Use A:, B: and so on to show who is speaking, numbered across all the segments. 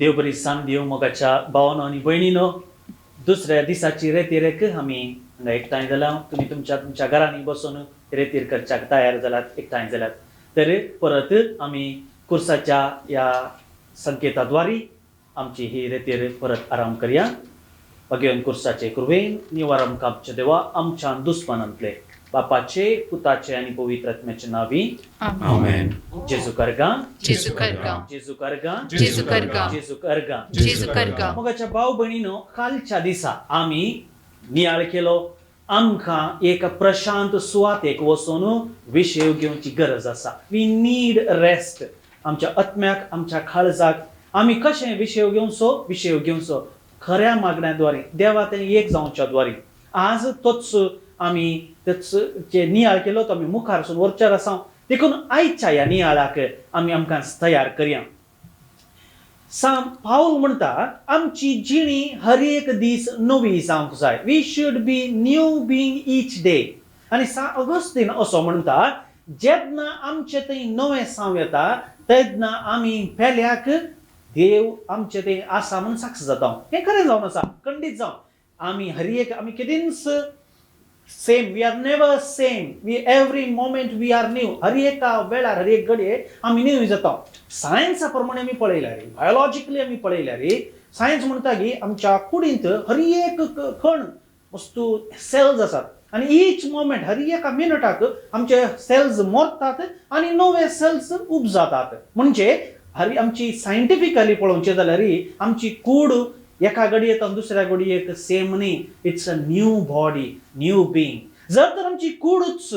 A: देव बरी सांग दिव मोगाच्या भावानो आणि बहिणीनो दुसऱ्या दिसाची रेतीरेक आमी हांगा एकठांय जाला. तुम्ही तुमच्या घरांनी बसून रेतीर करच्याक तयार जालात एकठांय जाल्यात तर परत आमी कुर्साच्या या संकेताद्वारे आमची ही रेतीर परत आराम करूया. भगवान कुर्साचे कृपेन निवारम कापचे देवा आमच्या दुश्मनांतले बापाचे पुताचे आणि पवित्र आत्म्याचे नावी
B: आमेन.
A: जेजू करगा
B: जेजू करगा.
A: जेजू करगा
B: जेजू करगा.
A: जेजू करगा.
B: जेजू करगा.
A: मोगाच्या भाव बहिणीनो कालच्या दिसा आमी नियाळ केलो आमकां एक प्रशांत सुवातेक वचून विषय घेवची गरज आसा. We need rest. आमच्या आत्म्याक आमच्या काळजाक आमी कशें विषय घेवचो खऱ्या मागण्याद्वारे देवा ते एक जावच्याद्वारे आज तोच आमी जे नियाळ केलो तो आमी मुखार वचून वरचेर आसा देखून आयच्या ह्या नियाळाक आमी आमकां तयार करया. पाऊल म्हणटा आमची जिणी हर एक दीस नवी जावंक जाय. We should be new being each day. आनी ऑगस्टीन असो म्हणटा जेन्ना आमचे थंय नवें साव येता तेन्ना आमी पेल्याक देव आमचे ते आसा म्हणून साक्ष जाता. हें खरें जावन आसा खंडीत जावन आमी केदींच same. We are never same. We every moment we are new. हर एका वेळार हर एक घडये आमी न्यू जाता. सायन्सा प्रमाणे आमी पळयल्यार बायोलॉजिकली आमी पळयल्यार सायन्स म्हणटा की आमच्या कुडींत हर एक कण वस्तू सेल्स आसात आनी ईच मोमेंट हर एका मिनटाक आमचे सेल्स मरतात आनी नवे सेल्स उब जातात. म्हणजे आमची सायंटिफिकली पळोवचें जाल्यार आमची कूड एका घडयेंत दुसऱ्या घडयेक सेम न्ही. It's a new body new being. जर तर आमची कूडच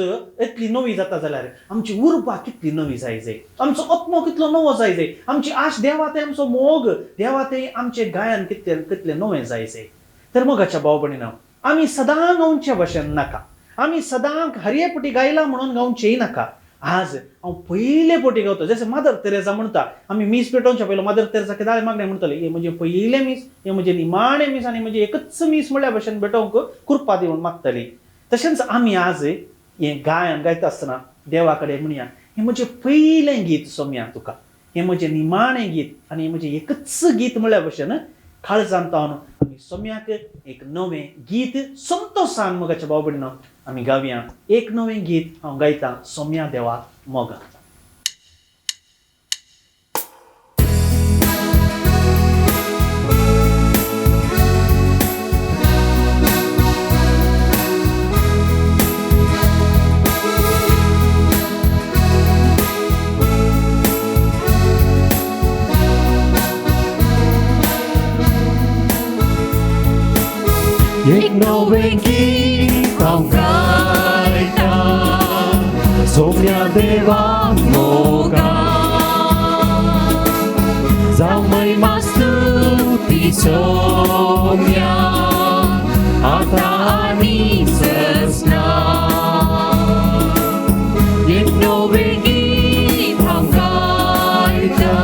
A: इतली नवी जाता जाल्यार आमची उर्बा कितली नवी जाय आमचो आत्मो कितलो नवो जाय आमची आश देवा ते आमचो मोग देवा ते आमचे गायन कितले नवें जाय तर मोगाच्या भाव भयणीनो आमी सदां गावचे भशेन नाका. आमी सदां हरये पटी गायला म्हणून गावचेय नाका. आज हांव पयले पोटी गावता जशें मादर तेरेसा म्हणटा आमी मीस पेटोवच्या पयलो मादर तेरेसा कितें मागणे म्हणटले हे म्हणजे पयले मीस हे म्हणजे निमाणे मीस आनी म्हणजे एकच मीस म्हणल्या भशेन पेटोवंक कृपा दिवन मागतली. तशेंच आमी आज हें गायन गायता आसतना देवा कडेन म्हणया हें म्हजें पयलें गीत सोम्या तुका. हें म्हजें निमाणें गीत आनी हें म्हजें एकच गीत म्हणल्या भशेन काळजांत तावन आमी सोम्याक एक नवें गीत संतोशान मोगाच्या भाव भयणीनो आमी गावया. एक नवें गीत हांव गायतां सोम्या देवा मोगा.
B: एक नवें गीत हांव गायता सोम्या देवा मोगा. जावं महिमा स्तुती सोम्या आतां आनी ससना. एक नवें गीत हांव गायता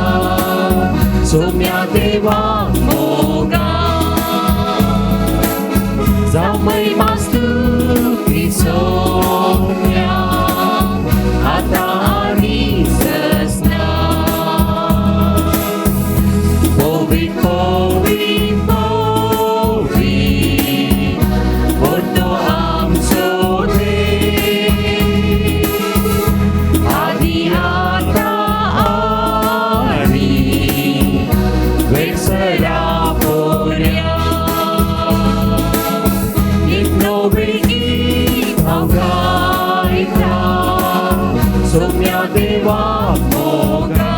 B: सोम्या देवा मोगा. जावं महिमा स्तुती सोम्या आतां आनी ससना. पवित्र पवित्र पवित्र व्हडलो आमचो देव आदी आतां आनी वेसरा पोरया. सोम्या देवा मोगा.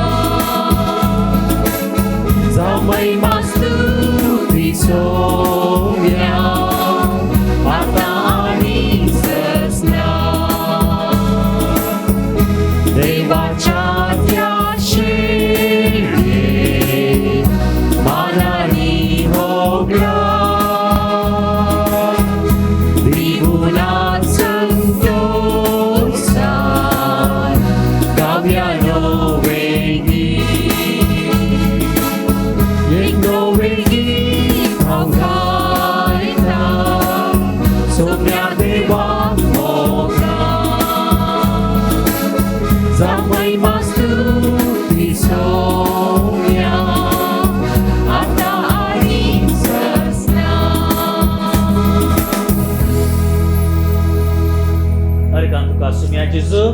B: जावं महिमा स्तुती सोम्या आतां आनी ससना. देवाच्या त्या शेळये मानानी होगला दिगुना संतोषान गावया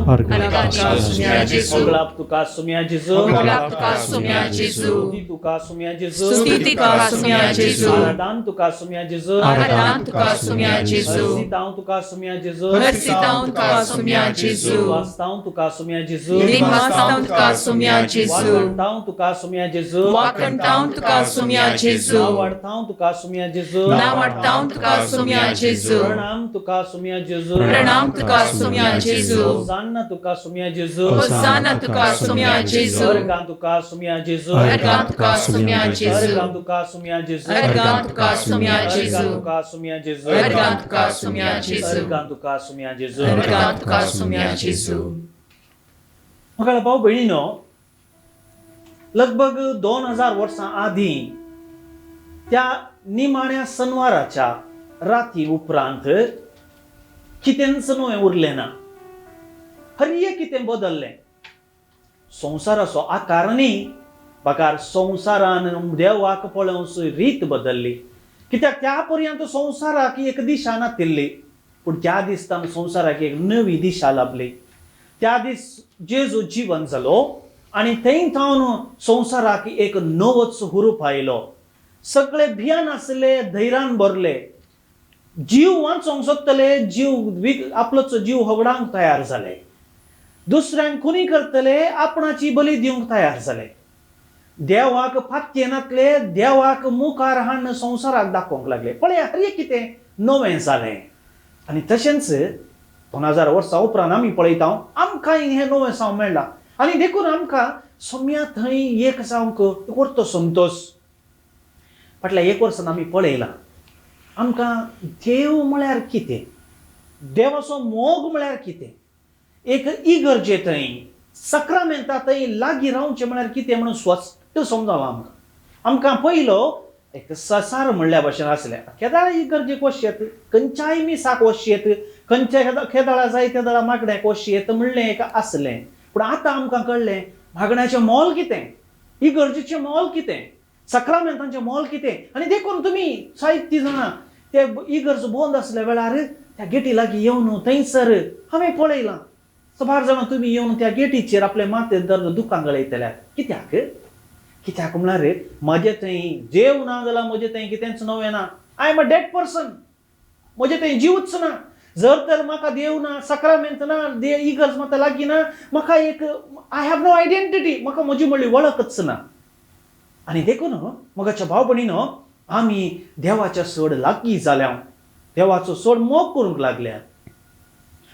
B: Argat sumia Jesu.
A: Oglap tuka sumia Jesu.
B: Oglap tuka sumia Jesu.
A: Stuti tuka sumia Jesu.
B: Stuti tuka sumia Jesu.
A: Aradan tuka sumia Jesu.
B: Aradan tuka sumia Jesu.
A: Harsitaun tuka sumia Jesu.
B: Harsitaun tuka sumia Jesu.
A: Limpastaun tuka sumia Jesu.
B: Limpastaun tuka sumia Jesu.
A: Wakantaun tuka sumia Jesu.
B: Wakantaun tuka sumia Jesu.
A: Nawartaun tuka sumia Jesu.
B: Nawartaun tuka sumia Jesu.
A: Pranam tuka sumia Jesu.
B: Pranam tuka sumia Jesu.
A: Hosanna tuka sumia Jesu.
B: Hosanna tuka sumia Jesu.
A: Argan tuka sumia Jesu.
B: Argan tuka sumia Jesu.
A: Argan tuka sumia Jesu.
B: Argan tuka sumia Jesu.
A: Argan tuka sumia Jesu.
B: Argan tuka sumia Jesu.
A: Argan tuka sumia Jesu.
B: Argan tuka sumia Jesu.
A: मग भाऊ बहिणीनो लगभग 2000 वर्षां आधी त्या निमाण्या सणवाराच्या राती उपरांत कितेंच न्हय उरलें ना हर एक कितें बदललें संवसाराचो आकार न्ही बाकार संवसारान देवाक पळोवंक रीत बदलली कित्याक त्या पर्यंत संवसाराक एक दिशा नातिल्ली पूण त्या दिसतान संवसाराक एक नवी दिशा लाभली त्या दीस जेजू जीवन जालो आणि थंय थावन संवसाराक एक नवोच हुरूप आयलो सगळे भियान आसले धैर्यान भरले जीव वाचोंक सोदतले जीव आपलोच जीव होगडांक तयार जाले दुसऱ्यांक खुनी करतले आपणाची बली दिवंक तयार जाले देवाक फात्येनातले देवाक मुखार हाडून संवसाराक दाखोवंक लागले पळया हर एक कितें नवें जालें आनी तशेंच 2000 वर्सां उपरांत आमी पळयता आमकां हें नवें जावंक मेळ्ळां आनी देखून आमकां सोम्या थंय एक जावंक व्हरतो संतोश फाटल्या एक वर्सान आमी पळयलां आमकां देव म्हळ्यार कितें देवाचो मोग म्हळ्यार कितें एक इगर्जे थंय सक्रामेंता थंय लागीं रावचें म्हळ्यार कितें म्हणून स्पश्ट समजावं आमकां पयलो एक ससार म्हणल्या भाशेन आसलें केदाळ इगर्जेक वचेत खंयच्याय मिसाक वचेत खंयच्या केदाळा जाय त्या दाळा मागण्याक वचेत म्हणलें एक आसलें पूण आतां आमकां कळलें मागण्याचें मोल कितें इगर्जेचें मोल कितें सक्रामेंतांचें मोल कितें आनी देखून तुमी जायतीं जाणां ते इगर्ज बंद आसल्या वेळार त्या गेटी लागीं येवन थंयसर हांवें पळयलां सबार जाणां तुमी येवन त्या गेटीचेर आपले माथेर धरून दुकां गळयतल्यात कित्याक म्हळ्यार म्हजें थंय देव ना जाल्यार म्हजें थंय कितेंच नवें ना I am a dead person म्हजें थंय जीवच ना जर तर म्हाका देव ना सक्रामेंत ना इगर्ज म्हाका लागीं ना म्हाका एक आय हॅव नो आयडेंटिटी म्हाका म्हजी म्हणली वळखच ना आनी देखून मगाच्या भाव भयणीनो आमी देवाच्या चड लागीं जाल्या देवाचो चड मोग करूंक लागल्या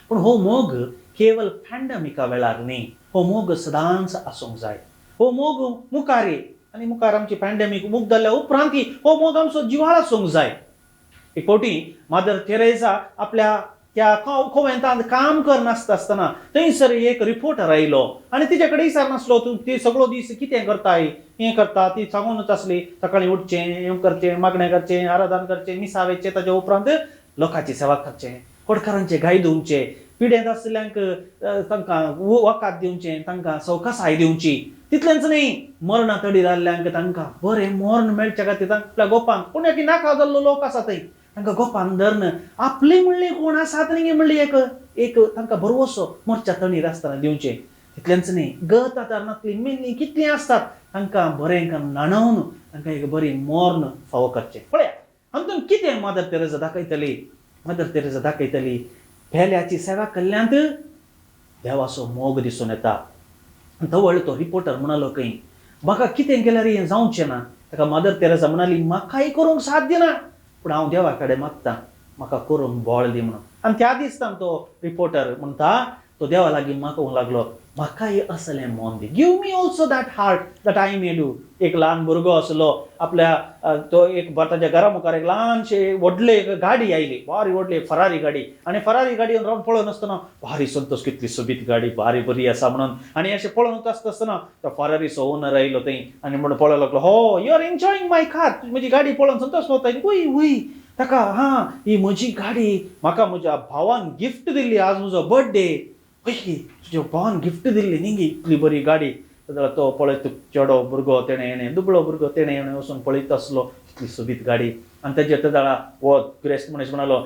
A: पूण हो मोग केवळ पॅन्डेमिका वेळार न्ही हो मोग सदांच आसूंक जाय हो मोग मुखार आनी मुखार आमची पॅन्डेमीक मुक्त जाल्ल्या उपरांत हो मोग आमचो जिवाळ आसूंक जाय एक फावटी मादर तेरेसा आपल्या त्या खोवेंतांत काम करनासतना थंयसर एक रिपोर्टर आयलो आनी तिचे कडेन विचारनासलो तूं ती सगळो दीस कितें करताय हें करता ती सांगूनच आसली सकाळीं उठचें हें करचें मागणें करचें आराधन करचें मिसा वेचचें ताचे उपरांत लोकांची सेवा करचें कोडकारांचे गाय धुवचें पिड्यांत आसल्यांक तांकां वकात दिवचें तांकां सवकासाय दिवची तितलेंच न्ही मरणा तडी जाल्ल्यांक तांकां बरें मरण मेळचे खातीर आपल्या गोपांक पुण्याकी नाका जाल्लो लोक आसा थंय तांकां गोपान धरन आपली म्हणली कोण आसात न्ही म्हणली एक तांकां बरोसो मरच्या तणीर आसतना दिवचें तितलेंच न्ही गत आदारणांतली मेनी कितलीं आसतात तांकां बरें न्हाणोवन तांकां एक बरी मरण फावो करचें पळया हातूंत कितें मदर तेरेसा दाखयतली भेल्याची सेवा केल्ल्यांत देवाचो मोग दिसून येता धवळ तो रिपोर्टर म्हणालो खंय म्हाका कितें केल्यार हें जावचें ना ताका मदर तेरेसा म्हणाली म्हाकाय करूंक साध्य ना पूण हांव देवा कडेन मागतां म्हाका करूंक बळ दी म्हणून आनी त्या दिसतान तो रिपोर्टर म्हणटा तो देवा लागीं मागूंक लागलो म्हाकाय असलें मन दी give me also that heart that I may do एक ल्हान भुरगो आसलो आपल्या तो एक ताच्या घरा मुखार एक ल्हानशे व्हडली गाडी आयली भारी व्हडली फरारी गाडी आनी फरारी गाडयेन रावन पळोवन आसतना भारी संतोश कितली सोबीत गाडी भारी बरी आसा म्हणून आनी अशें पळोवन आसतना तो फरारीचो ओनर आयलो थंय आनी म्हणून पळोवंक लागलो हो you are enjoying my car म्हजी गाडी पळोवन संतोष पावता वय वय ताका ही म्हजी गाडी म्हाका म्हज्या भावान गिफ्ट दिल्ली आज म्हजो बर्थडे तुज्या भावान गिफ्ट दिल्ली न्ही इतली बरी गाडी तो पळयत चेडो भुरगो तेणें दुबळो भुरगो तेणें वचून पळयत आसलो इतली सोबीत गाडी आनी तेजे ते दाळा वो क्रेस्त मनीस म्हणालो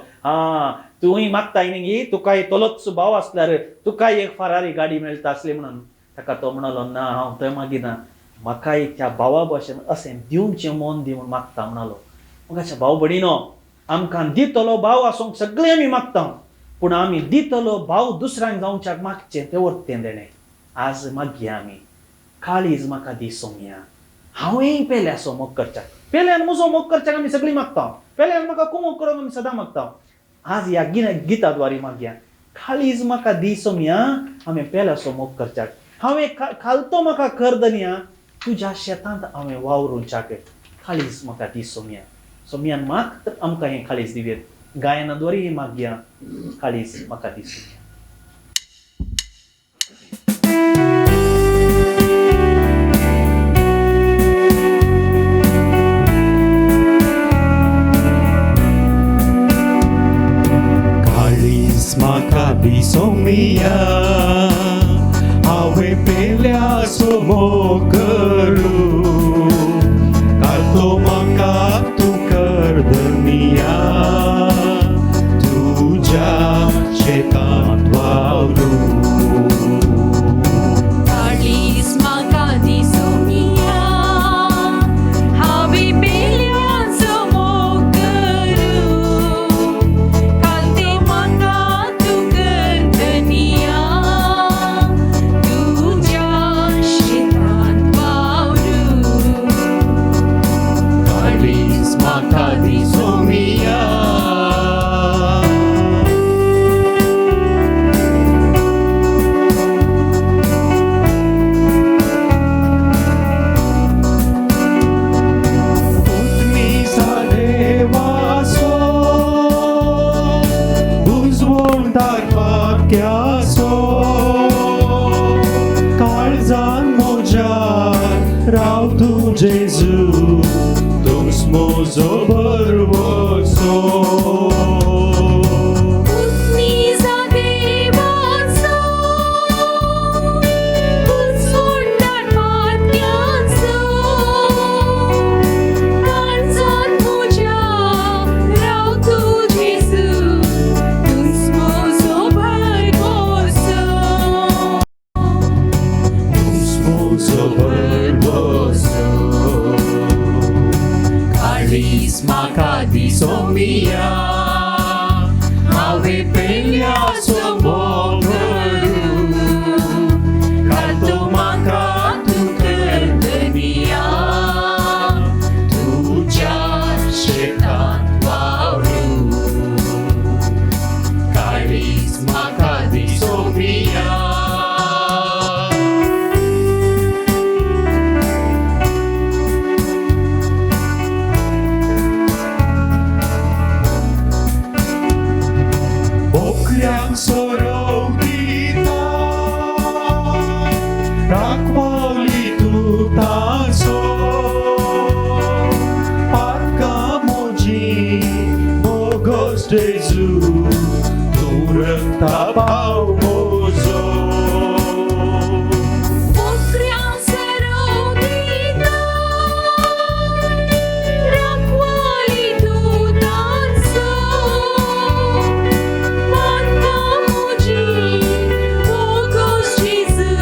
A: तूंय मागताय न्ही तुका तोलोच भाव आसल्यार तुकाय एक फरारी गाडी मेळटा आसली म्हणून. ताका तो म्हणलो ना हांव थंय मागिना, म्हाका एक त्या भावा भशेन अशें दिवचें मन दी म्हूण मागता म्हणलो. मगाच्या भाव भयणीनो, आमकां दितलो भाव आसूंक सगळें आमी मागता, पूण आमी दितलो भाव दुसऱ्यांक जावच्याक मागचें तें वर्तें देणें. आज मागया आमी, काळीज म्हाका दी सोम्या, हांवें पेल्याचो मोग करच्याक, पेल्यान म्हजो मोग करच्याक आमी सगळीं मागता, पेल्यान म्हाका कुमोग करूंक आमी सदां मागता. आज ह्या गिताद्वारे मागया, काळीज म्हाका दी सोम्या, हांवें पेल्याचो मोग करच्याक, हांवें खालतो म्हाका कर दन्या, तुज्या शेतांत हांवें वावरूच्याक, काळीज म्हाका दी सोम्या. सोम्यान माग तर आमकां हें काळीज दिवेत. गायनाद्वारे मागया, काळीज म्हाका दी सोम्या.
C: म्हाका दी सोम्या, हांवें पेल्याचो मोग करूं, घालतो म्हाका तूं कर दन्या, तुज्या शेतांत वावरूं.
B: काळीज म्हाका दी सोम्या, हांवें पेल्याचो मोग करूं, घालते म्हाका तूं कर दन्या, तुज्या शेतांत वावरूं.
C: काळीज म्हाका दी Saumya. Rau tu Jezu, tus mozo barvoso.
B: Utni za devaco, utsundar patyaco, karzat puja, rau tu Jezu, tus mozo barvoso.
C: Tus mozo barvoso. Kalis maka di somia, hawe pelyaso mogaru, karto maka tu kerdenia, tuja shetan waru. Kalis maka di somia. Yang sorong kita, rakwali tu taso, parkamoji, mogos Jesu, turut tabau mozo.
B: Pokryam sarogita, rakwali tu taso, parkamoji, mogos Jesu,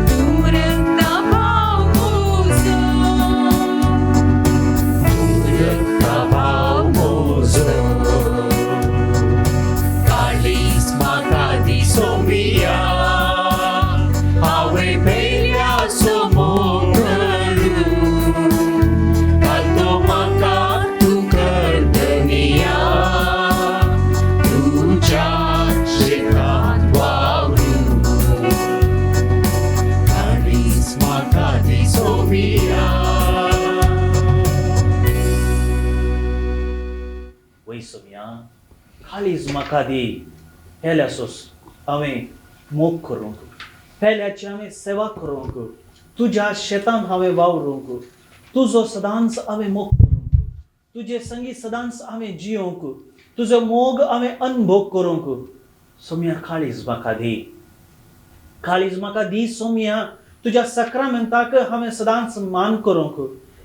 B: turut tabau mozo.
C: Turut tabau mozo. Kalis maka di somia, hawe pelyaso mogaru, kalto maka tu kerdenia, tuja shetan waru. Kalis maka di somia.
A: वय सोम्या, काळीज म्हाका दी, पेल्याचो हांवें मोग करूंक, पेल्याची हांवें सेवा करूंक, तुज्या शेतांत हांवें वावरूंक, तुजो सदांच हांवें मोग करूंक, तुजे संगी सदांच हांवें जियोंक, तुजो मोग हांवें अनुभव करूंक. सोम्या काळीज म्हाका दी, काळीज म्हाका दी सोम्या, तुज्या सक्रामेंताक हांवें सदांच मान करूंक,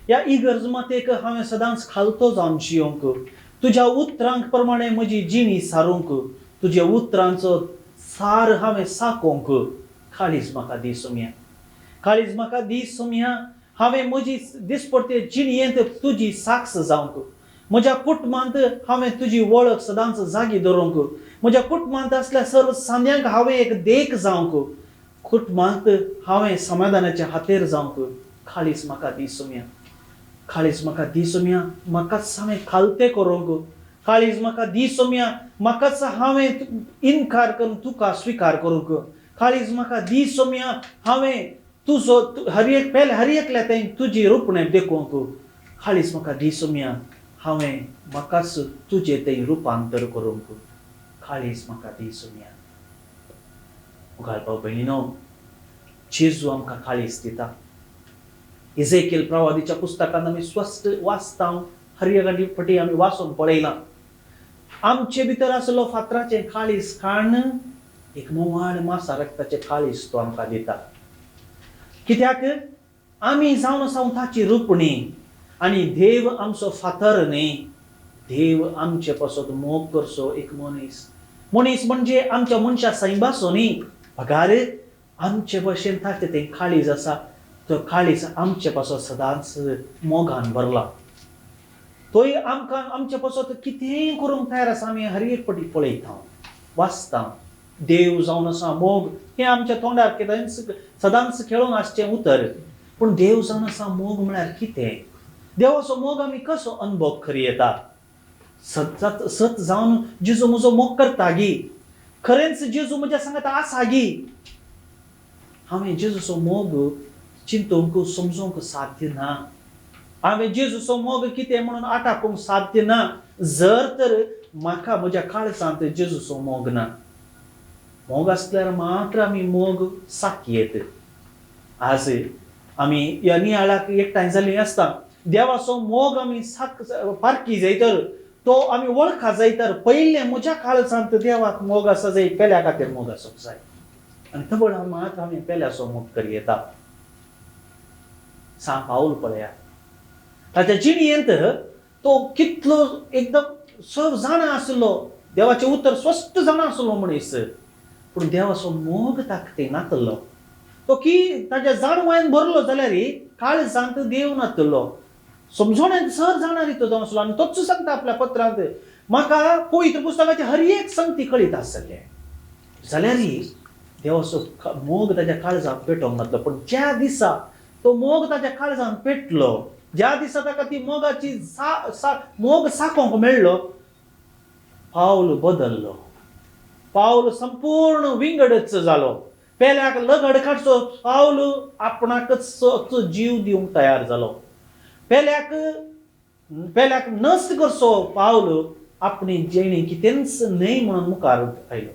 A: ह्या इगर्ज मातेक हांवें सदांच खालतो जावन जियोंक, तुझ्या उतरांक प्रमाणे म्हजी जिणी सारूंक तुझ्या उतरांचो सार हांवें साकोंक काळीज म्हाका दी सोम्या. काळीज म्हाका दी सोम्या. हांवें म्हजी दिसपडटे जिणयेंत तुजी साक्ष जावंक. म्हज्या कुटुंबांत हांवें तुजी वळख सदांच जागी दवरूंक. म्हज्या कुटुंबांत असल्या सर्व सांद्यांक हांवें एक देख जावंक. कुटुंबांत हांवें समाधानाचे हातेर जावंक काळीज म्हाका दी सोम्या. काळीज म्हाका दी सोम्या. म्हाकाच हांवें खालते करूंक. काळीज म्हाका दी सोम्या. म्हाकाच हांवें इन्कार करून तुका स्विकार करूंक. काळीज म्हाका दी सोम्या. हांवें तुजो हर एकल्या तें तुजी रुपणें देखूंक. काळीज म्हाका दी सोम्या. हांवें म्हाकाच तुजें तें रुपांतर करूंक. काळीज म्हाका दी सोम्या. मुखार भाव भयणीनो, जेजू आमकां काळीज दिता. इजेकिएल प्रवादीच्या पुस्तकांत आमी स्पश्ट वाचता, हर एक फावटी आमी वाचून पळयलां. आमचे भितर आसलो फातराचें काळीज काण एक मोवाळ मासा रक्ताचें काळीज तो आमकां दिता. कित्याक आमी जावन आसा ताची रुपणी आनी देव आमचो फातर न्ही. देव आमचे पासत मोग करचो एक मनीस. मनीस म्हणजे आमच्या मनशा सैबासो न्ही. पगार आमचे भशेन ताचें तें काळीज आसा. तो काळीज आमचे पासत सदांच मोगान भरला. तोय आमकां आमचे पासत कितेंय करूंक तयार आसा. आमी हर एक फावटी पळयता, वाचता. देव जावन आसा मोग हें आमच्या तोंडार कितें सदांच खेळून आसचें उतर. पूण देव जावन आसा मोग म्हळ्यार कितें? देवाचो मोग आमी कसो अनुभव करी येता? सत जावन जेजू म्हजो मोग करता गी. खरेंच जेजू म्हज्या सांगात आसा गी. हांवें जेजूचो मोग चिंतूंक समजूंक साध्य ना. हांवें जेजूचो मोग कितें म्हणून आटापूंक साध्य ना जर तर म्हाका म्हज्या काळजांत जेजूचो मोग ना. मोग आसल्यार मात्र आमी मोग साखयेत. आज आमी ह्या नियाळाक एकठांय जाल्लीं आसता. देवाचो मोग आमी पारखी जायतर, तो आमी वळखा जायतर पयलें म्हज्या काळजांत देवाक मोग आसा जाय, पेल्या खातीर मोग आसूंक जाय. आनी तबळ मात्र आमी पेल्याचो मोग करी येता. सांग पाऊल पळयात. ताच्या जिणयेंत तो कितलो एकदम जाणा आसलो. देवाचें उतर स्पश्ट जाणा आसलो मनीस. पूण देवाचो मोग ताका ते नातलो. तो की ताच्या जाणवायन भरलो जाल्यार काळजांत देव नातलो. समजोण्यात सर जाणारी तो जावन आसलो. आनी तोच सांगता आपल्या पत्रांत, म्हाका पवित्र पुस्तकाची हर एक संगती कळीत आसले जाल्यार देवाचो मोग ताच्या काळजांत पेटोवंक नातलो. पूण ज्या दिसा तो मोग ताच्या काळजांत पेटलो, ज्या दिसा ताका ती मोगाची मोग साकोंक मेळ्ळो, पावल बदल्लो. पावल संपूर्ण विंगडच जालो. पेल्याक लगड काडचो पावल आपणाकच जीव दिवंक तयार जालो. पेल्याक नश्ट करचो पावल आपणी जेणी कितेंच न्हय म्हणून मुखार आयलो.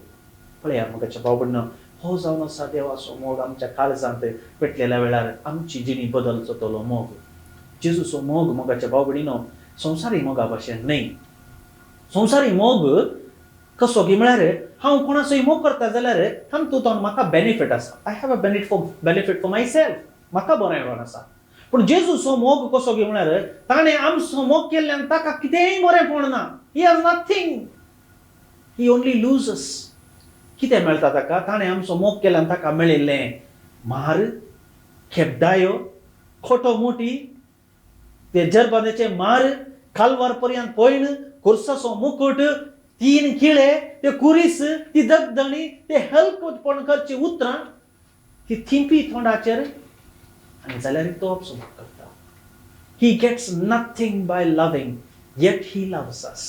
A: पळया मोगाच्या भाव भयणीनो, हो जावन आसा देवाचो मोग आमच्या काळजांत पेटलेल्या वेळार आमची जिणी बदलचो तो मोग. जेजूचो मोग मोगाच्या भाव भयणीनो संवसारी मोगा भशेन न्हय. संवसारी मोग कसो की म्हळ्यार हांव कोणाचोय मोग करता जाल्यार तातूंत म्हाका बेनिफीट आसा. I have a benefit for my self. म्हाका बरेंपण आसा. पूण जेजूचो मोग कसो की म्हळ्यार ताणें आमचो मोग केल्ल्यान ताका कितेंय बरेंपण ना. He has nothing. He only loses. कितें मेळटा ताका? ताणें आमचो मोग केल्ल्यान ताका मेळिल्लें मार, खेबदायो, खोटो मोटी, ते जरबादेचे मार, कालवार पर्यंत पयण, खुर्साचो मुकुट, 3 किळे, ते कुरीस, ती दगदणी, ते हलकटपण करची उतरां, ती थिंपी तोंडाचेर, आनी जाल्यार तो आमचो मोग करता. He gets nothing by loving, yet he loves us.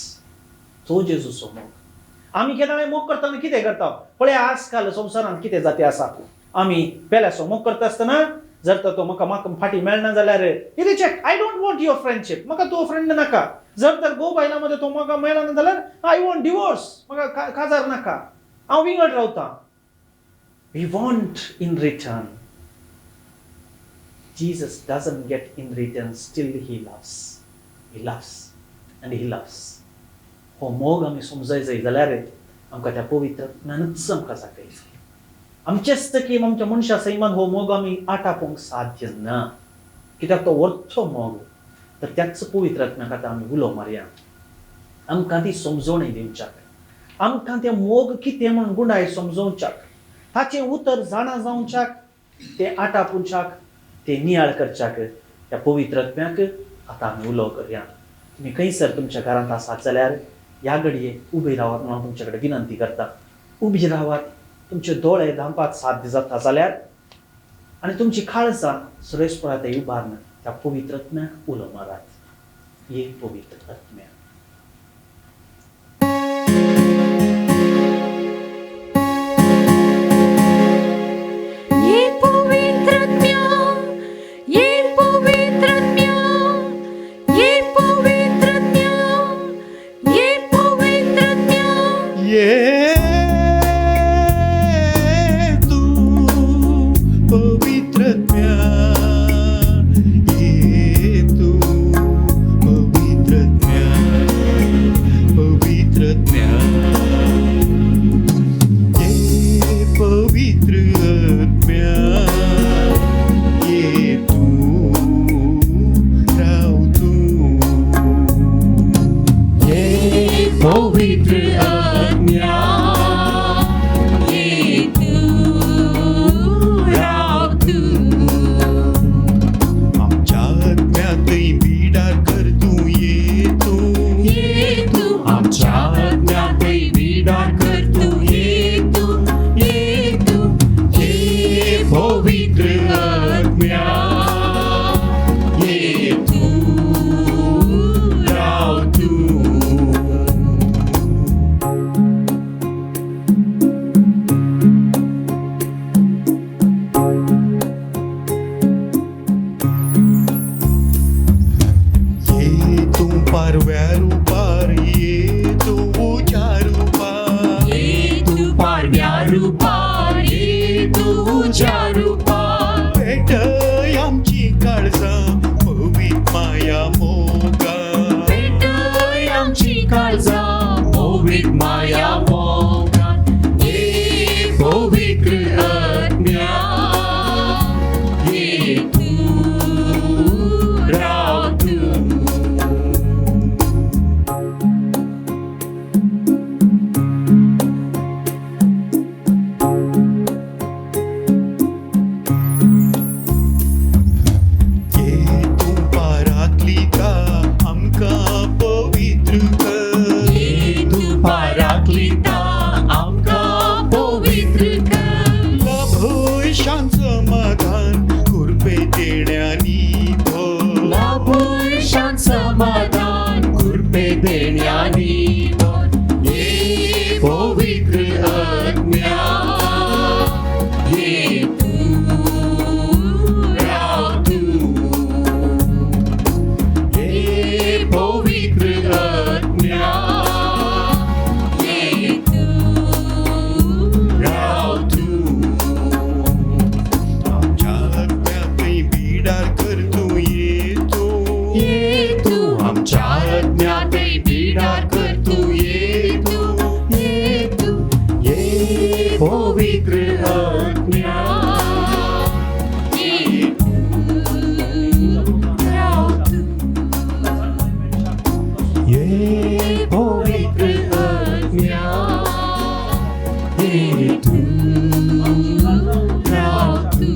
A: तो जेजूचो मोग. आमी केन्ना मोग करतना कितें करता? पळय आजकाल संवसारांत कितें जाती आसा. आमी पेल्याचो मोग करता आसतना जर तर तो म्हाका फाटी मेळना जाल्यार reject. I don't want your friendship. म्हाका तो फ्रेंड नाका. जर तर गो बायला मध्ये तो म्हाका मेळना जाल्यार आय वॉन्ट डिवोर्स. म्हाका काजार नाका. हांव विंगड रावता. We want in return. Jesus doesn't get in return, still he loves. He loves and he loves. हो मोग आमी समजाय जाय जाल्यार आमकां त्या पवित्र आत्म्यानच आमकां जागयचा. आमचेच तकी आमच्या मनशा सैमान हो मोग आमी आटापोवंक साध्य ना. कित्याक तो व्हडचो मोग. तर त्याच पवित्र आत्म्याक आतां आमी उलो मारया. आमकां ती समजोवणी दिवच्याक आमकां तें मोग कितें म्हण गुणाय समजोवच्याक ताचें उतर जाणा जावच्याक तें आटापुंच्याक तें नियाळ करच्याक त्या पवित्र आत्म्याक आतां आमी उलो करया. तुमी खंयसर तुमच्या घरांत आसात जाल्यार ह्या घडये उबे रावात म्हणून तुमचे कडेन विनंती करता. उबी रावात. तुमचे दोळे धांवपाक साध्य जाता जाल्यार आनी तुमची काळजां सुरेशपणात उबारन त्या पवित्र आत्म्याक उलो मारात. ये पवित्र आत्म्या.
B: ये पवित्र आत्म्या, ये पवित्र आत्म्या, ये पवित्र आत्म्या, ये पवित्र आत्म्या.
C: ये तू पवित्रत्म्या, ये तू पवित्रत्म्या, पवित्रत्म्या, ये पवित्र आत्म्या, ये तू राव तू, ये पवित्र आत्म्या,
B: ये तू राव तू.
C: आमच्या आत्म्यातही बिडार कर तू, ये तू,
B: ये तू
C: आमच्या आत्म्यातही बिडार कर तू, ये तू,
B: ये तू.
C: ये पवित्र आत्म्या, ये तू राव तू. ये तू पारव्या रूपार, ये तू उज्या रूपार,
B: ये तू पारव्या रूपार, ये तू उज्या रूपार.
C: भेटय आमची काळजां पवित्र माया मोगा,
B: भेटय आमची काळजां पवित्र माया मोगा.
C: ये
B: पवित्र आत्म्या, ये तू राव तू.
C: ये तू पारातली ता आमकां पवित्र कर,
B: ये तू पारातली ता आमकां पवित्र कर.
C: लाभय शांत समाधान कृपे देण्यानी भर,
B: लाभूय शांत समाधान कृपे देण्यानी भर. ये पवित्र आत्म्या, ये तू राव तू. ये पवित्र आत्म्या, ये तू राव तू.
C: आमच्या आत्म्यातही बिडार कर तू, ये तू,
B: ये तू आमच्या आज्ञातही बिडार कर तू, ये तू, ये तू. ये पवित्र आज्ञा, ये तू राव तू. ये पवित्र आज्ञा, ये तू राव तू.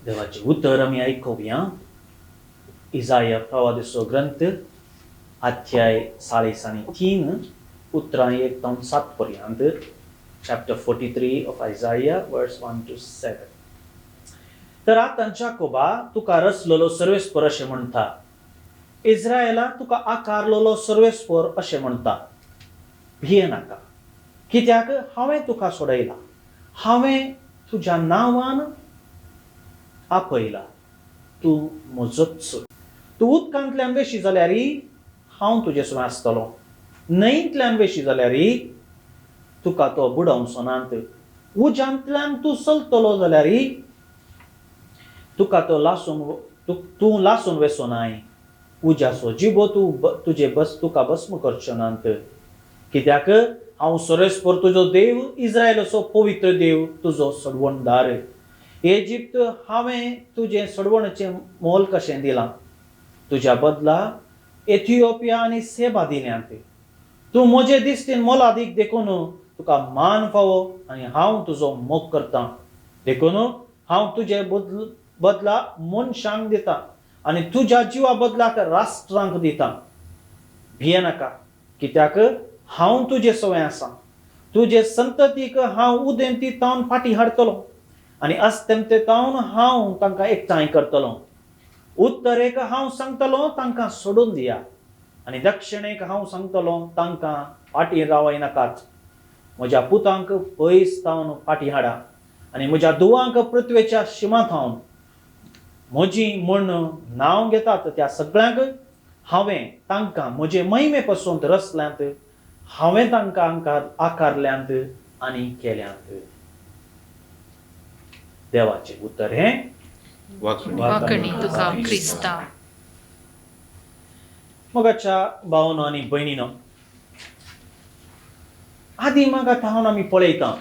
A: देवाचे उतर आमी आयकुया. इजाया प्रवादिचो ग्रंथ अध्याय 43 उतरां 1 ते 7 पर्यंत. chapter 43 of Isaiah, verse 1 to 7. तर आतांच्या कोबा तुका रचलेलो सर्वेस्पर अशें म्हणटा, इस्रायला तुका आकारलेलो सर्वेस्पर अशें म्हणटा, भिये नाका, कित्याक हांवें तुका सोडयला, हांवें तुज्या नांवान आपयला, तूं म्हजोच. तूं उदकांतल्यान वेशी जाल्यारी हांव तुजे सुवां आसतलो, न्हंयेंतल्यान वेशी जाल्यारी तुका तो बुडोवचो नात, उज्यांतल्यान तूं चलतलो जाल्यारी तुका तो तूं लासून वेचो नाय, उज्याचो जिबो तुका भस्म करचो नात, कित्याक हांव सर्वेस्पर तुजो देव, इस्रायलाचो पवित्र देव, तुजो सडवणदार. इजिप्त हांवें तुजे सडवणेचें मोल कशें दिलां, तुज्या बदला इथिओपिया आनी सेबा दिल्यांत. तूं म्हजे दिश्टीन मोलादीक देखून तुका मान फावो आनी हांव तुजो मोग करतां. देखून हांव तुजे बदला मनशांक दितां आनी तुज्या जिवा बदलाक राष्ट्रांक दितां. भिये नाका, कित्याक हांव तुजे सवय आसां. तुजे संततीक हांव उदेंती तावन फाटीं हाडटलो आनी अस्तंते तावन हांव तांकां एकठांय करतलो. उत्तरेक हांव सांगतलो तांकां सोडून दिया आनी दक्षिणेक हांव सांगतलो तांकां फाटीं रावय नाकात. म्हज्या पुतांक पयस तावन फाटीं हाडा आनी म्हज्या धुवांक पृथ्वेच्या शिमांतावन म्हजी म्हण नांव घेतात त्या सगळ्यांक हांवें तांकां म्हजे महिमे पासून रचल्यांत, हांवें तांकां आकारल्यांत आनी केल्यांत. देवाचें उतर हें
B: वाकणी तुका क्रिस्ता.
A: मोगाच्या भावांनो आनी भयणीनो, आदी मागात आमी पळयता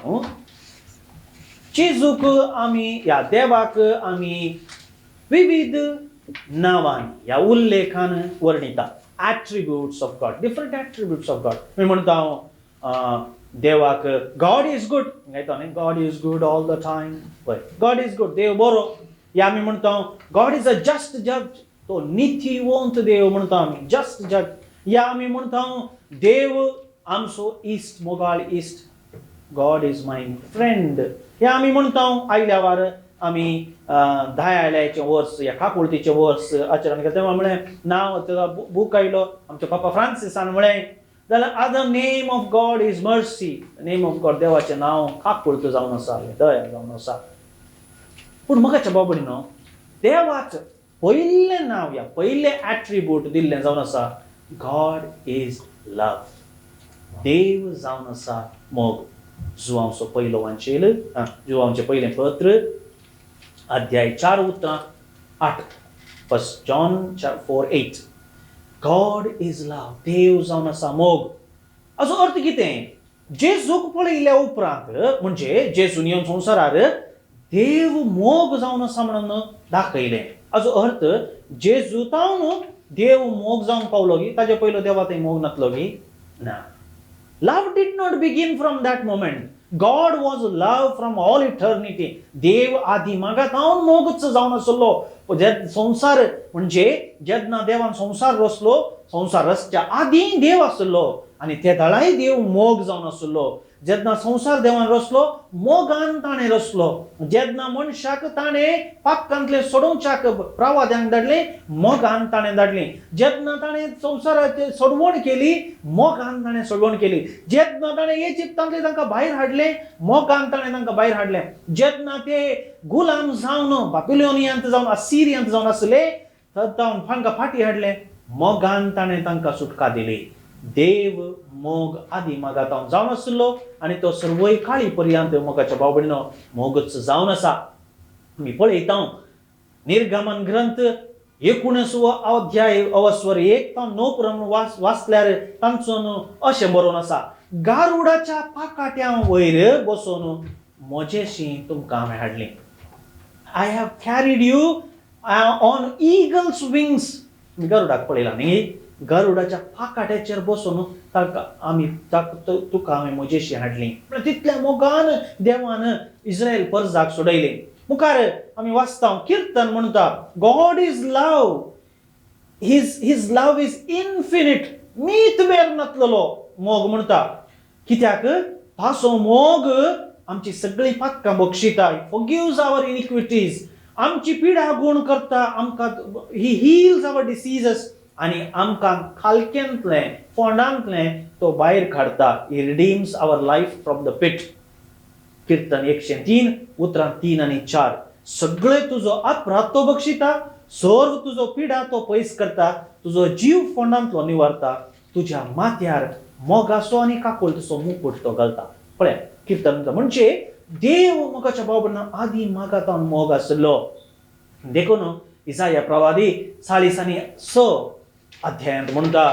A: जेजूक आमी ह्या देवाक आमी विविध नांवांनी ह्या उल्लेखान वर्णिता. attributes of God, different attributes of God. मी म्हणटा देवाक God is good, God is good all the time. God is good, देव बरो. या आमी म्हणटा गॉड इज अ जस्ट जज, तो नितीवंत देव म्हणटा आमी, जस्ट जज. या आमी म्हणटा देव आमचो इश्ट, मोगाळ इश्ट, गॉड इज माय फ्रेंड. या आमी म्हणटा आयल्या वार आमी धाय आयल्याचे वर्स या काकुळतीचे वर्स आचरण केले तेव्हा म्हळें नांव तेजो बूक आयलो आमच्या पापा फ्रांसिसान म्हळें जाल्यार other name of God is mercy. Name of God, देवाचें नांव काकुळत जावन आसा, दया जावन आसा. पूण म्हाका बाबडी न्हू, देवाचें पयलें नांव या पयलें एट्रिब्यूट दिल्लें जावन आसा गॉड इज लव. देव जावन आसा मोग. जुवांचो पयलो वांचेल, जुवांचें पयलें पत्र अध्याय 4 उतरां 8. First John 4:8. गॉड इज लव, देव जावन आसा मोग. हाचो अर्थ कितें? जेजूक पळयल्या उपरांत म्हणजे जेजून येवन संवसारार देव मोग जावन आसा म्हणून दाखयलें. हाचो अर्थ जेजू तावन देव मोग जावन पावलो की ताजे पयलो देवा थंय मोग नासलो की ना. Love did not begin from that moment. God was love from all eternity. देव आदी मागात हांव मोगच जावन आसलो. संसार म्हणजे जेन्ना देवान संसार रचलो, संसार रचच्या आदी देव आसलो आनी त्या दाळाय देव मोग जावन आसलो. जेन्ना संसार देवान रचलो, मोगान ताणें रचलो. जेन्ना मनशाक ताणें पापकांतले सोडोवच्याक प्रवाद्यांक धाडलें, मोगान ताणें धाडलें. जेन्ना ताणें संवसाराची सोडवण केली, मोगान ताणें सोडवण केली. जेन्ना ताणें इजिप्तांतले तांकां भायर हाडलें, मोगान ताणें तांकां भायर हाडलें. जेन्ना ते गुलाम जावन बाबिलोनियांत जावन असिरियांत जावन आसले, तावन तांकां फाटीं हाडलें, मोगान ताणें तांकां सुटका दिली. देव मोग आदी मागात जावन आसलो आनी तो सर्वय काळी पर्यंत मोगाच्या बाबडीनो मोगच जावन आसा. आमी पळयता निर्गमन ग्रंथ 19 अध्याय अवस्वर 1 ते 9 पर्यंत वाचल्यार तांचोन अशें बरोवन आसा, गारुडाच्या पाकाट्या वयर बसून म्हजेशी तुमकां हांवें हाडलें. I have carried you on eagle's wings. गरुडाक पळयला न्ही, गरुडाच्या पाकाट्याचेर बसून तुका हांवें म्हजेशी हाडलीं. तितल्या मोगान देवान इस्रायल परजाक सोडयलें. मुखार आमी वाचता किर्तन म्हणटा God is love, his love is infinite. मीत मेर नासलेलो मोग म्हणटा. कित्याक तासो मोग आमची सगळी पातकां बक्षिता, फॉरगिव्स आवर इनिक्विटीज, आमची पिडा गुण करता, आमकां ही हील्स आवर डिसीजेस आणि आमकां खालक्यांतले फोंडांतले तो भायर काडता. He redeems our life from the pit. कीर्तन 103 उतरां 3 आणि 4. सगळे तुजो अपराध तो बक्षिता, सर्व तुजो पिडा तो पयस करता, तुजो जीव फोंडांतलो निवारता, तुज्या माथ्यार मोगाचो आनी काकुळटचो मुकुट तो घालता. पळय कीर्तन म्हणजे देव मोगाच्या बाबडना आदी मागातावन मोग आसलो. देखून इसाया प्रवादी 40 आणि 6 अध्यायांत म्हणटा,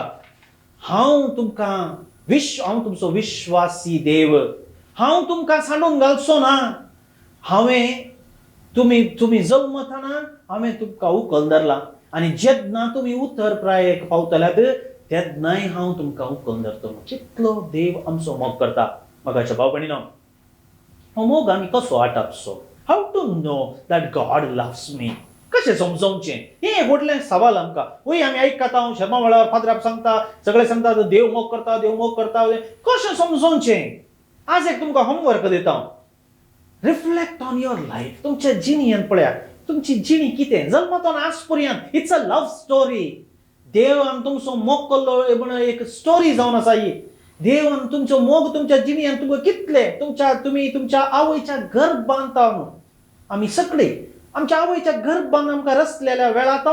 A: हांव तुमचो विश्वासी देव, हांव तुमकां सांडून घालचो ना. तुम्ही जल्मताना हांवें तुमकां उखल धरला आनी जेन्ना तुमी उत्तर प्रायेक पावतल्यात तेन्नाय हांव तुमकां उखल धरतलो. कितलो देव आमचो मोग करता. मोगाच्या भाव भयणीनो, हो मोग आमी कसो आटापचो? How to know that God loves me? कशें समजोवचें? हे व्हडलें सवाल आमकां. वय आमी आयकता, शर्मा वेळार फादराक सांगता, सगळे सांगता देव मोग करता, देव मोग करता. कशें समजोवचें? आज एक तुमकां होमवर्क दिता. Reflect on your life. तुमच्या जिणेंत पळयात, तुमची जिणी कितें जल्मातून आज पर्यंत. It's a love story. देवान तुमचो मोग केल्लो म्हणून एक स्टोरी जावन आसा ही. देवान तुमचो मोग तुमच्या जिणेंत तुमकां कितले तुमी तुमच्या आवयच्या गर्भांत आमी सगळे आमच्या आवयच्या गर्भांत आमकां रचलेल्या वेळांत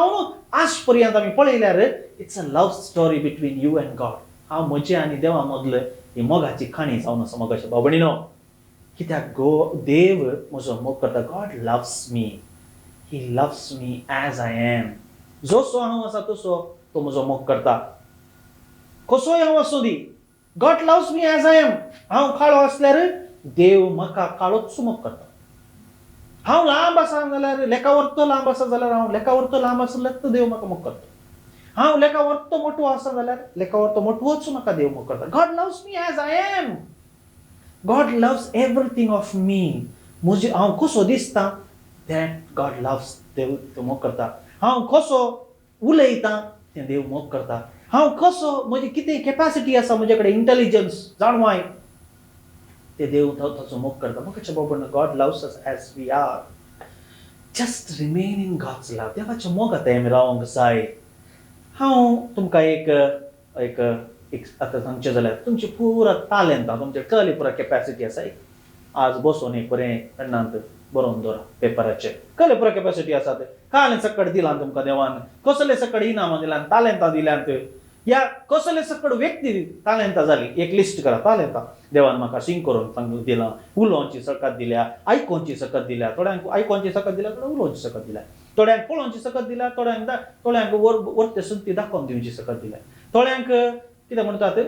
A: आज पर्यंत आमी पळयल्यार it's a love story between you and God. हांव म्हजे आनी देवा मदले ही मोगाची खाणी जावन आसा. मोगाच्या भाव भयणीनो, कित्याक देव म्हजो मोग करता. God loves me. He loves me as I am. जसो हांव आसा तसो तो म्हजो मोग करता. कसोय हांव आसूं दी, God loves me as I am. हांव काळो आसल्यार देव म्हाका काळोच मोग करता. हांव लांब आसा जाल्यार लेका वर्तो लांब आसा जाल्यार हांव लेका वर्तो लांब आसल्यार तो देव म्हाका मोग करता. हांव लेका वर्तो मोठो आसा जाल्यार लेका वर्तो मोठोच म्हाका देव मोग करता. God loves me as I am. God loves everything of me. हांव कसो दिसता दॅट गॉड लव्स देव तो मोग करता. हांव कसो उलयता तें देव मोग करता. हांव कसो म्हजी कितें कॅपॅसिटी आसा म्हजे कडेन इंटेलिजन्स जाणवाय ते देव ताचो मोग करता. मोगाच्या बाबडना God loves us as we are. Just remain in God's love. देवाच्या मोगात आमी रावंक जाय. हांव तुमकां एक आतां सांगचें जाल्यार तुमची पुरा टॅलंटां तुमचे कळली पुरा कॅपॅसिटी आसा. आज बसून एक बरें पेनांत बरोवन दवरा पेपराचेर. कळले पुरा कॅपॅसिटी आसा ते काळें सकट दिलां तुमकां देवान. कसले सकट इनामां दिल्यान, टॅलंटां दिल्यात, या कसले सकट व्यक्ती टॅलंटां जाली. एक लिस्ट करा टॅलंटां. देवान म्हाका सिंग करून दिलां, उलोवची सकत दिल्या, आयकोवची सकत दिल्या. थोड्यांक आयकोवची सकत दिल्या, थोड्यांक उलोवची सकत दिल्या. थोड्यांक पळोवची सकत दिल्या, थोड्यांक वर्ते सुद्दां दाखोवन दिवची सकत दिल्या. थोड्यांक कितें म्हणटात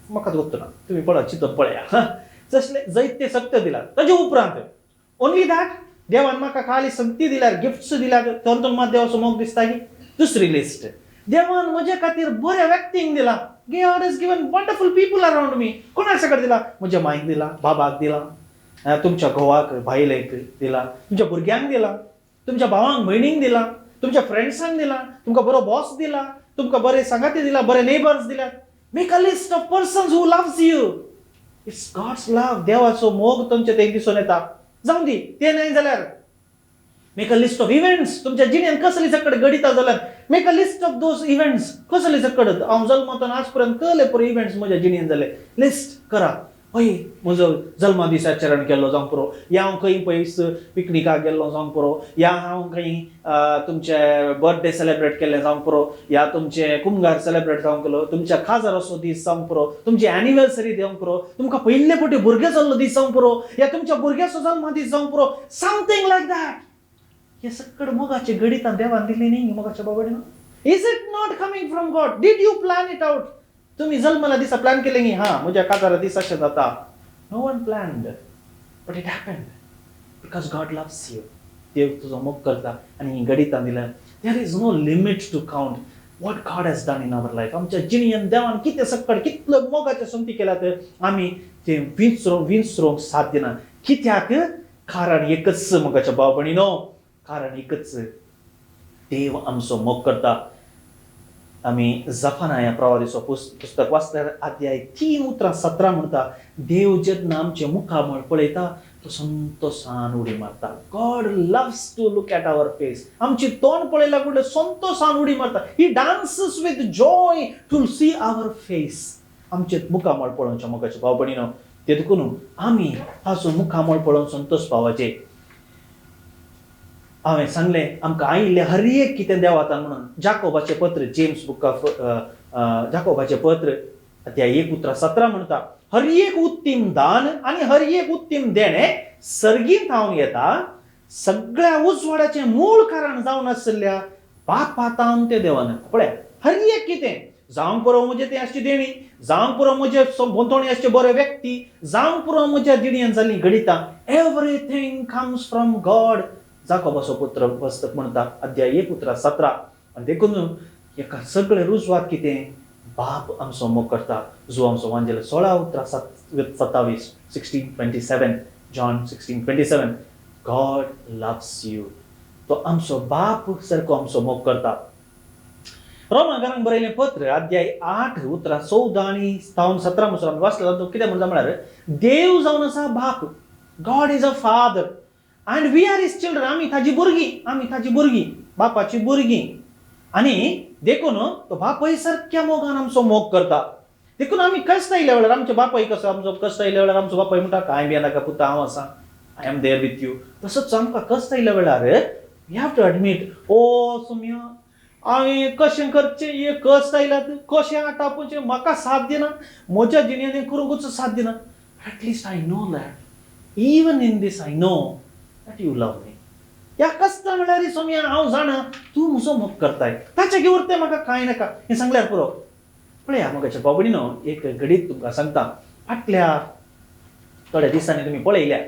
A: म्हाका गोत्तना तुमी पळय चिंतून पळया. जसले जायते सक्त दिला. ताजे उपरांत ओन्ली दॅट देवान म्हाका खाली संगती दिल्यार, गिफ्ट्स दिल्यार, तोंतून मात देवाचो मोग दिसता की. दुसरी लिस्ट, देवान म्हजे खातीर बऱ्या व्यक्तींक दिला. God has given wonderful people around me. कोणाक सकट दिला? म्हज्या मांयक दिला, बाबाक दिला, तुमच्या घोवाक भायलेक दिला, तुमच्या भुरग्यांक दिला, तुमच्या भावांक भयणींक दिला, तुमच्या फ्रेंड्सांक दिला, तुमकां बरो बॉस दिला, तुमकां बरे संगाती दिला, बरे नेबर्स दिल्यात. Make a list of persons who loves you. It's God's love. देवाचो मोग तुमचे ते दिसून येता. जाऊं दी ते नाही जाल्यार make a list of events. तुमच्या जिणेंत कसली सकट घडिता जाल्यार make a list of those events. कसले सकट हांव जल्मातून आज पर्यंत कसले पळय इव्हेंट्स म्हज्या जिणेंत जाले लिस्ट करा. हय म्हजो जल्मा दीस आचरण केल्लो जावं पुरो, या हांव खंय पयस पिकनिकाक गेल्लो जावं पुरो, या हांव खंय तुमचे बर्थडे सेलिब्रेट केल्लें जावं पुरो, या तुमचे कुंभार सेलिब्रेट जावंक केलो, तुमच्या खाजाराचो दीस जावं पुरो, तुमची एनिवर्सरी जावं पुरो, तुमकां पयले फावटी भुरगें जाल्लो दीस जावं पुरो, या तुमच्या भुरग्याचो जल्मा दीस जावं पुरो. Something like that. हे सकट मोगाचे गणितां देवान दिली न्ही मोगाच्या बाबडीन. Is it not coming from God? Did you plan it out? तुम्ही जल्माला दिसा प्लॅन केले न्ही, हा म्हज्या काजारा दीस अशें जाता. No one planned, but it happened because God loves you. देव तुजो मोग करता आनी गणितां दिल्यार there is no limit to count what God has done in our life. आमच्या जिणेंत देवान कितें सकट कितल्यो मोगाच्यो संगती केल्यात आमी ते विंचरूंक साध्य ना. कित्याक? कारण एकच मोगाच्या भाव भयणीनो, कारण एकच, देव आमचो मोग करता. आम्ही जफाना या प्रवादीचं पुस्तक वाचल्यार अध्याय 3:17 म्हणता, देव जेन्ना आमचे मुखामळ पळयता तो संतोषान उडी मारता. God loves to look at our face. आमची तोंड पळयल्या कुठे संतोषान उडी मारता. He dances with joy to see our face. आमचे मुखामळ पळोवचे मोगाचे भाव भयणीनो, ते देखून आम्ही हाचो मुखामळ पळोवन संतोष पावचे. हांवें सांगलें आमकां आयिल्लें हर एक कितें देवातान म्हणून जाकोबाचें पत्र, जेम्स बुक ऑफ जाकोबाचें पत्र अध्याय 1:17 म्हणटा, हर एक उत्तीम दान आणि हर एक उत्तीम देणे सर्गीन थावन येता, सगळ्या उजवाडाचें मूळ कारण जावन आसलेल्या बापातान ते देवान. पळय, हर एक कितें जावंक पुरो म्हणजे ते आसची देणी, जावंक पुरो म्हणजे भोंवतणी आसचे बरे व्यक्ती, जावंक पुरो म्हज्या दिणयेन जाल्लीं गणितां, एवरीथिंग कम्स फ्रॉम गॉड. जाकोबाचो पत्र पुस्तक म्हणटा अध्याय 1:17. आनी देखून एका सगळे रुजवात कितें बाप आमचो मोग करता, जो आमचो वांजेलो 16:27 16:27 जॉन 16:27. God loves you. तो आमचो बाप सारको आमचो मोग करता. रोमाकारांक बरयलें पत्र अध्याय 8:14 आनी 17 म्हणसर आमी वाचलें. तो कितें म्हणटा म्हळ्यार, देव जावन आसा बाप. God is a father and we are his children. आमी ताजी भुरगीं, बापाची भुरगीं. आनी देखून तो बापाय सारक्या मोगान आमचो मोग करता. देखून आमी कश्ट आयल्या वेळार आमच्या बापाय कसो, आमचो कश्ट आयल्या वेळार आमचो बापाय म्हणटा, कांय बी नाका पुता, हांव आसा, I am there with you. तसोच आमकां कश्ट आयल्या वेळार वी हॅव टू एडमीट, ओ सुम्या हांवें कशें करचें, हे कश्ट आयल्यात, कशें आटावचें, म्हाका साथ दिना, म्हज्या जिणेन हें करूंकूच साथ दिना. At least I know that even in this I know that you love me. ह्या कश्टा वेळार सोम्या हांव जाणा तूं म्हजो मोग करताय, ताचे घेवर तें म्हाका कांय नाका हें सांगल्यार पुरो. पळया मोगाच्या भाव भयणीनो, एक घडीत तुमकां सांगता. फाटल्या थोड्या दिसांनी तुमी पळयल्या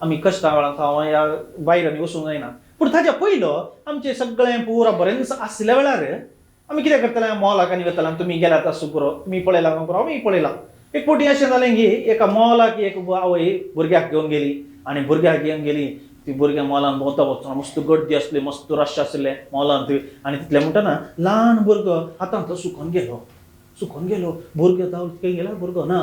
A: आमी कश्टा वेळार हांव ह्या भायरांनी वचूंक जायना, पूण ताच्या पयलो आमचें सगळें पुरो बरें आसल्या वेळार आमी कितें करताले, मॉलाकांनी वताले. तुमी गेल्यात आसूं पुरो, तुमी पळयला पुरो, हांवें पळयलां. एक फावटी अशें जालें की एका मॉलाक एक आवय भुरग्याक घेवन गेली आनी भुरग्याक घेवन गेली. ती भुरग्या मॉलान भोंवता वचना, मस्त गर्दी आसली, मस्त रश आसलें मॉलान. आनी तितलें म्हणटाना ल्हान भुरगो हातांत तो सुकोन गेलो. भुरगो जावन खंय गेलो, भुरगो ना.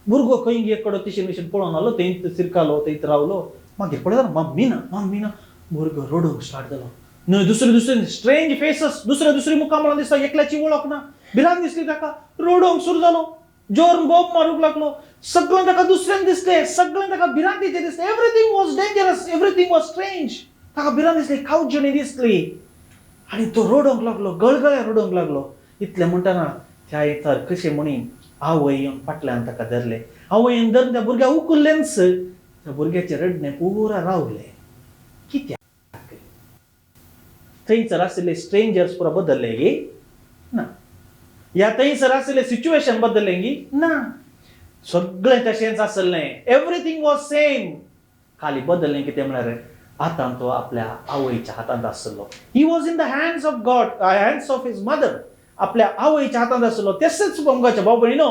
A: भुरगो खंय एक कडो तिशेन विशेन पळोवन आलो, थंय सिरकालो, थंय रावलो. मागीर पळयता मम्मी ना. भुरगो रडूंक स्टार्ट जालो. न्हय दुसरे स्ट्रेंज फेसस, दुसरी मुखामळां दिसता, एकल्याची वळख ना. भिरांत दिसली ताका, रडूंक सुरू जालो, जोर बोब मारूंक लागलो. सगळें ताका दुसऱ्यान दिसलें, सगळें ताका भिरांतीचें दिसलें. Everything was dangerous, everything was strange. ताका भिरांत दिसली, खावचेणी दिसली. आनी तो रडोंक लागलो, गळगळ्या रडोंक लागलो. इतलें म्हणटाना त्या थर कशें म्हणी आवय येवन फाटल्यान ताका धरलें. आवयन धरून त्या भुरग्याक उखल्लेंच, त्या भुरग्याचें रडणें पुरा रावलें. कित्याक? थंयसर आशिल्ले स्ट्रेंजर्स पुरो बदलले गे ना, ह्या थंयसर आशिल्लें सिच्युएशन बदललें गी ना. सगळें तशेंच आसलें, एवरीथिंग वॉज सेम. खाली बदललें कितें म्हळ्यार आतां तो आपल्या आवयच्या हातांत आसलो. He was in the hands of God, hands of his mother. आपल्या आवयच्या हातांत आसलो. तशेंच मोगाच्या भाव भयणीनो,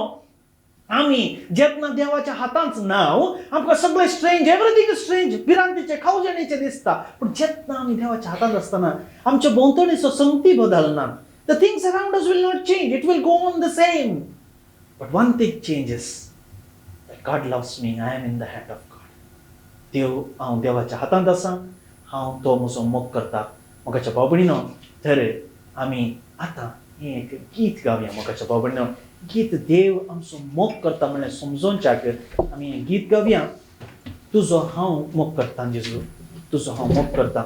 A: आमी जेन्ना देवाच्या हातांत नाव आमकां सगळें स्ट्रेंज, एवरीथिंग स्ट्रेंज, भिरांतीचें खावजेणेचें दिसता. पूण जेन्ना आमी देवाच्या हातांत आसतना आमच्या भोंवतणीचो संगती बदलना. The things around us will not change. It will go on the same. But one thing changes. That God loves me. I am in the hand of God. देव हांव देवाच्या हातांत आसां, हांव तो म्हजो मोग करता. मोगाच्या भाव भयणीनो, तर आमी आतां हें एक गीत गावया. मोगाच्या भाव भयणीनो, गीत देव आमचो मोग करता म्हणल्यार समजोवच्याक आमी हें गीत गावया. तुजो हांव मोग करता जेजू, तुजो हांव मोग करता.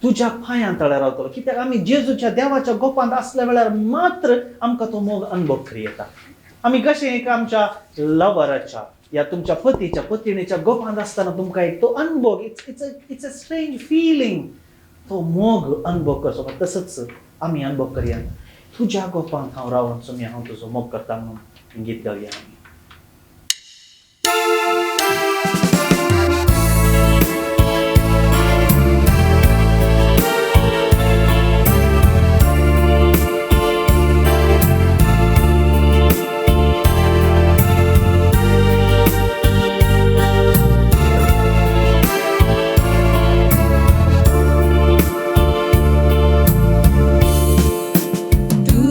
A: तुज्या पांयां तळ्यार रावतलो. कित्याक आमी जेजूच्या देवाच्या गोपांत आसल्या वेळार मात्र आमकां तो मोग अनुभव करी येता. आमी कशें एक आमच्या लवराच्या या तुमच्या पतीच्या पत्नीच्या गोपांत आसतना तुमकां एक तो अनुभव, इट्स अ स्ट्रेंज फिलींग, तो मोग अनुभव करचो. तसंच आमी अनुभव करया. तुज्या गोपांत हांव रावन सुमी हांव तुजो मोग करता म्हणून गीत गावया आमी.
B: तू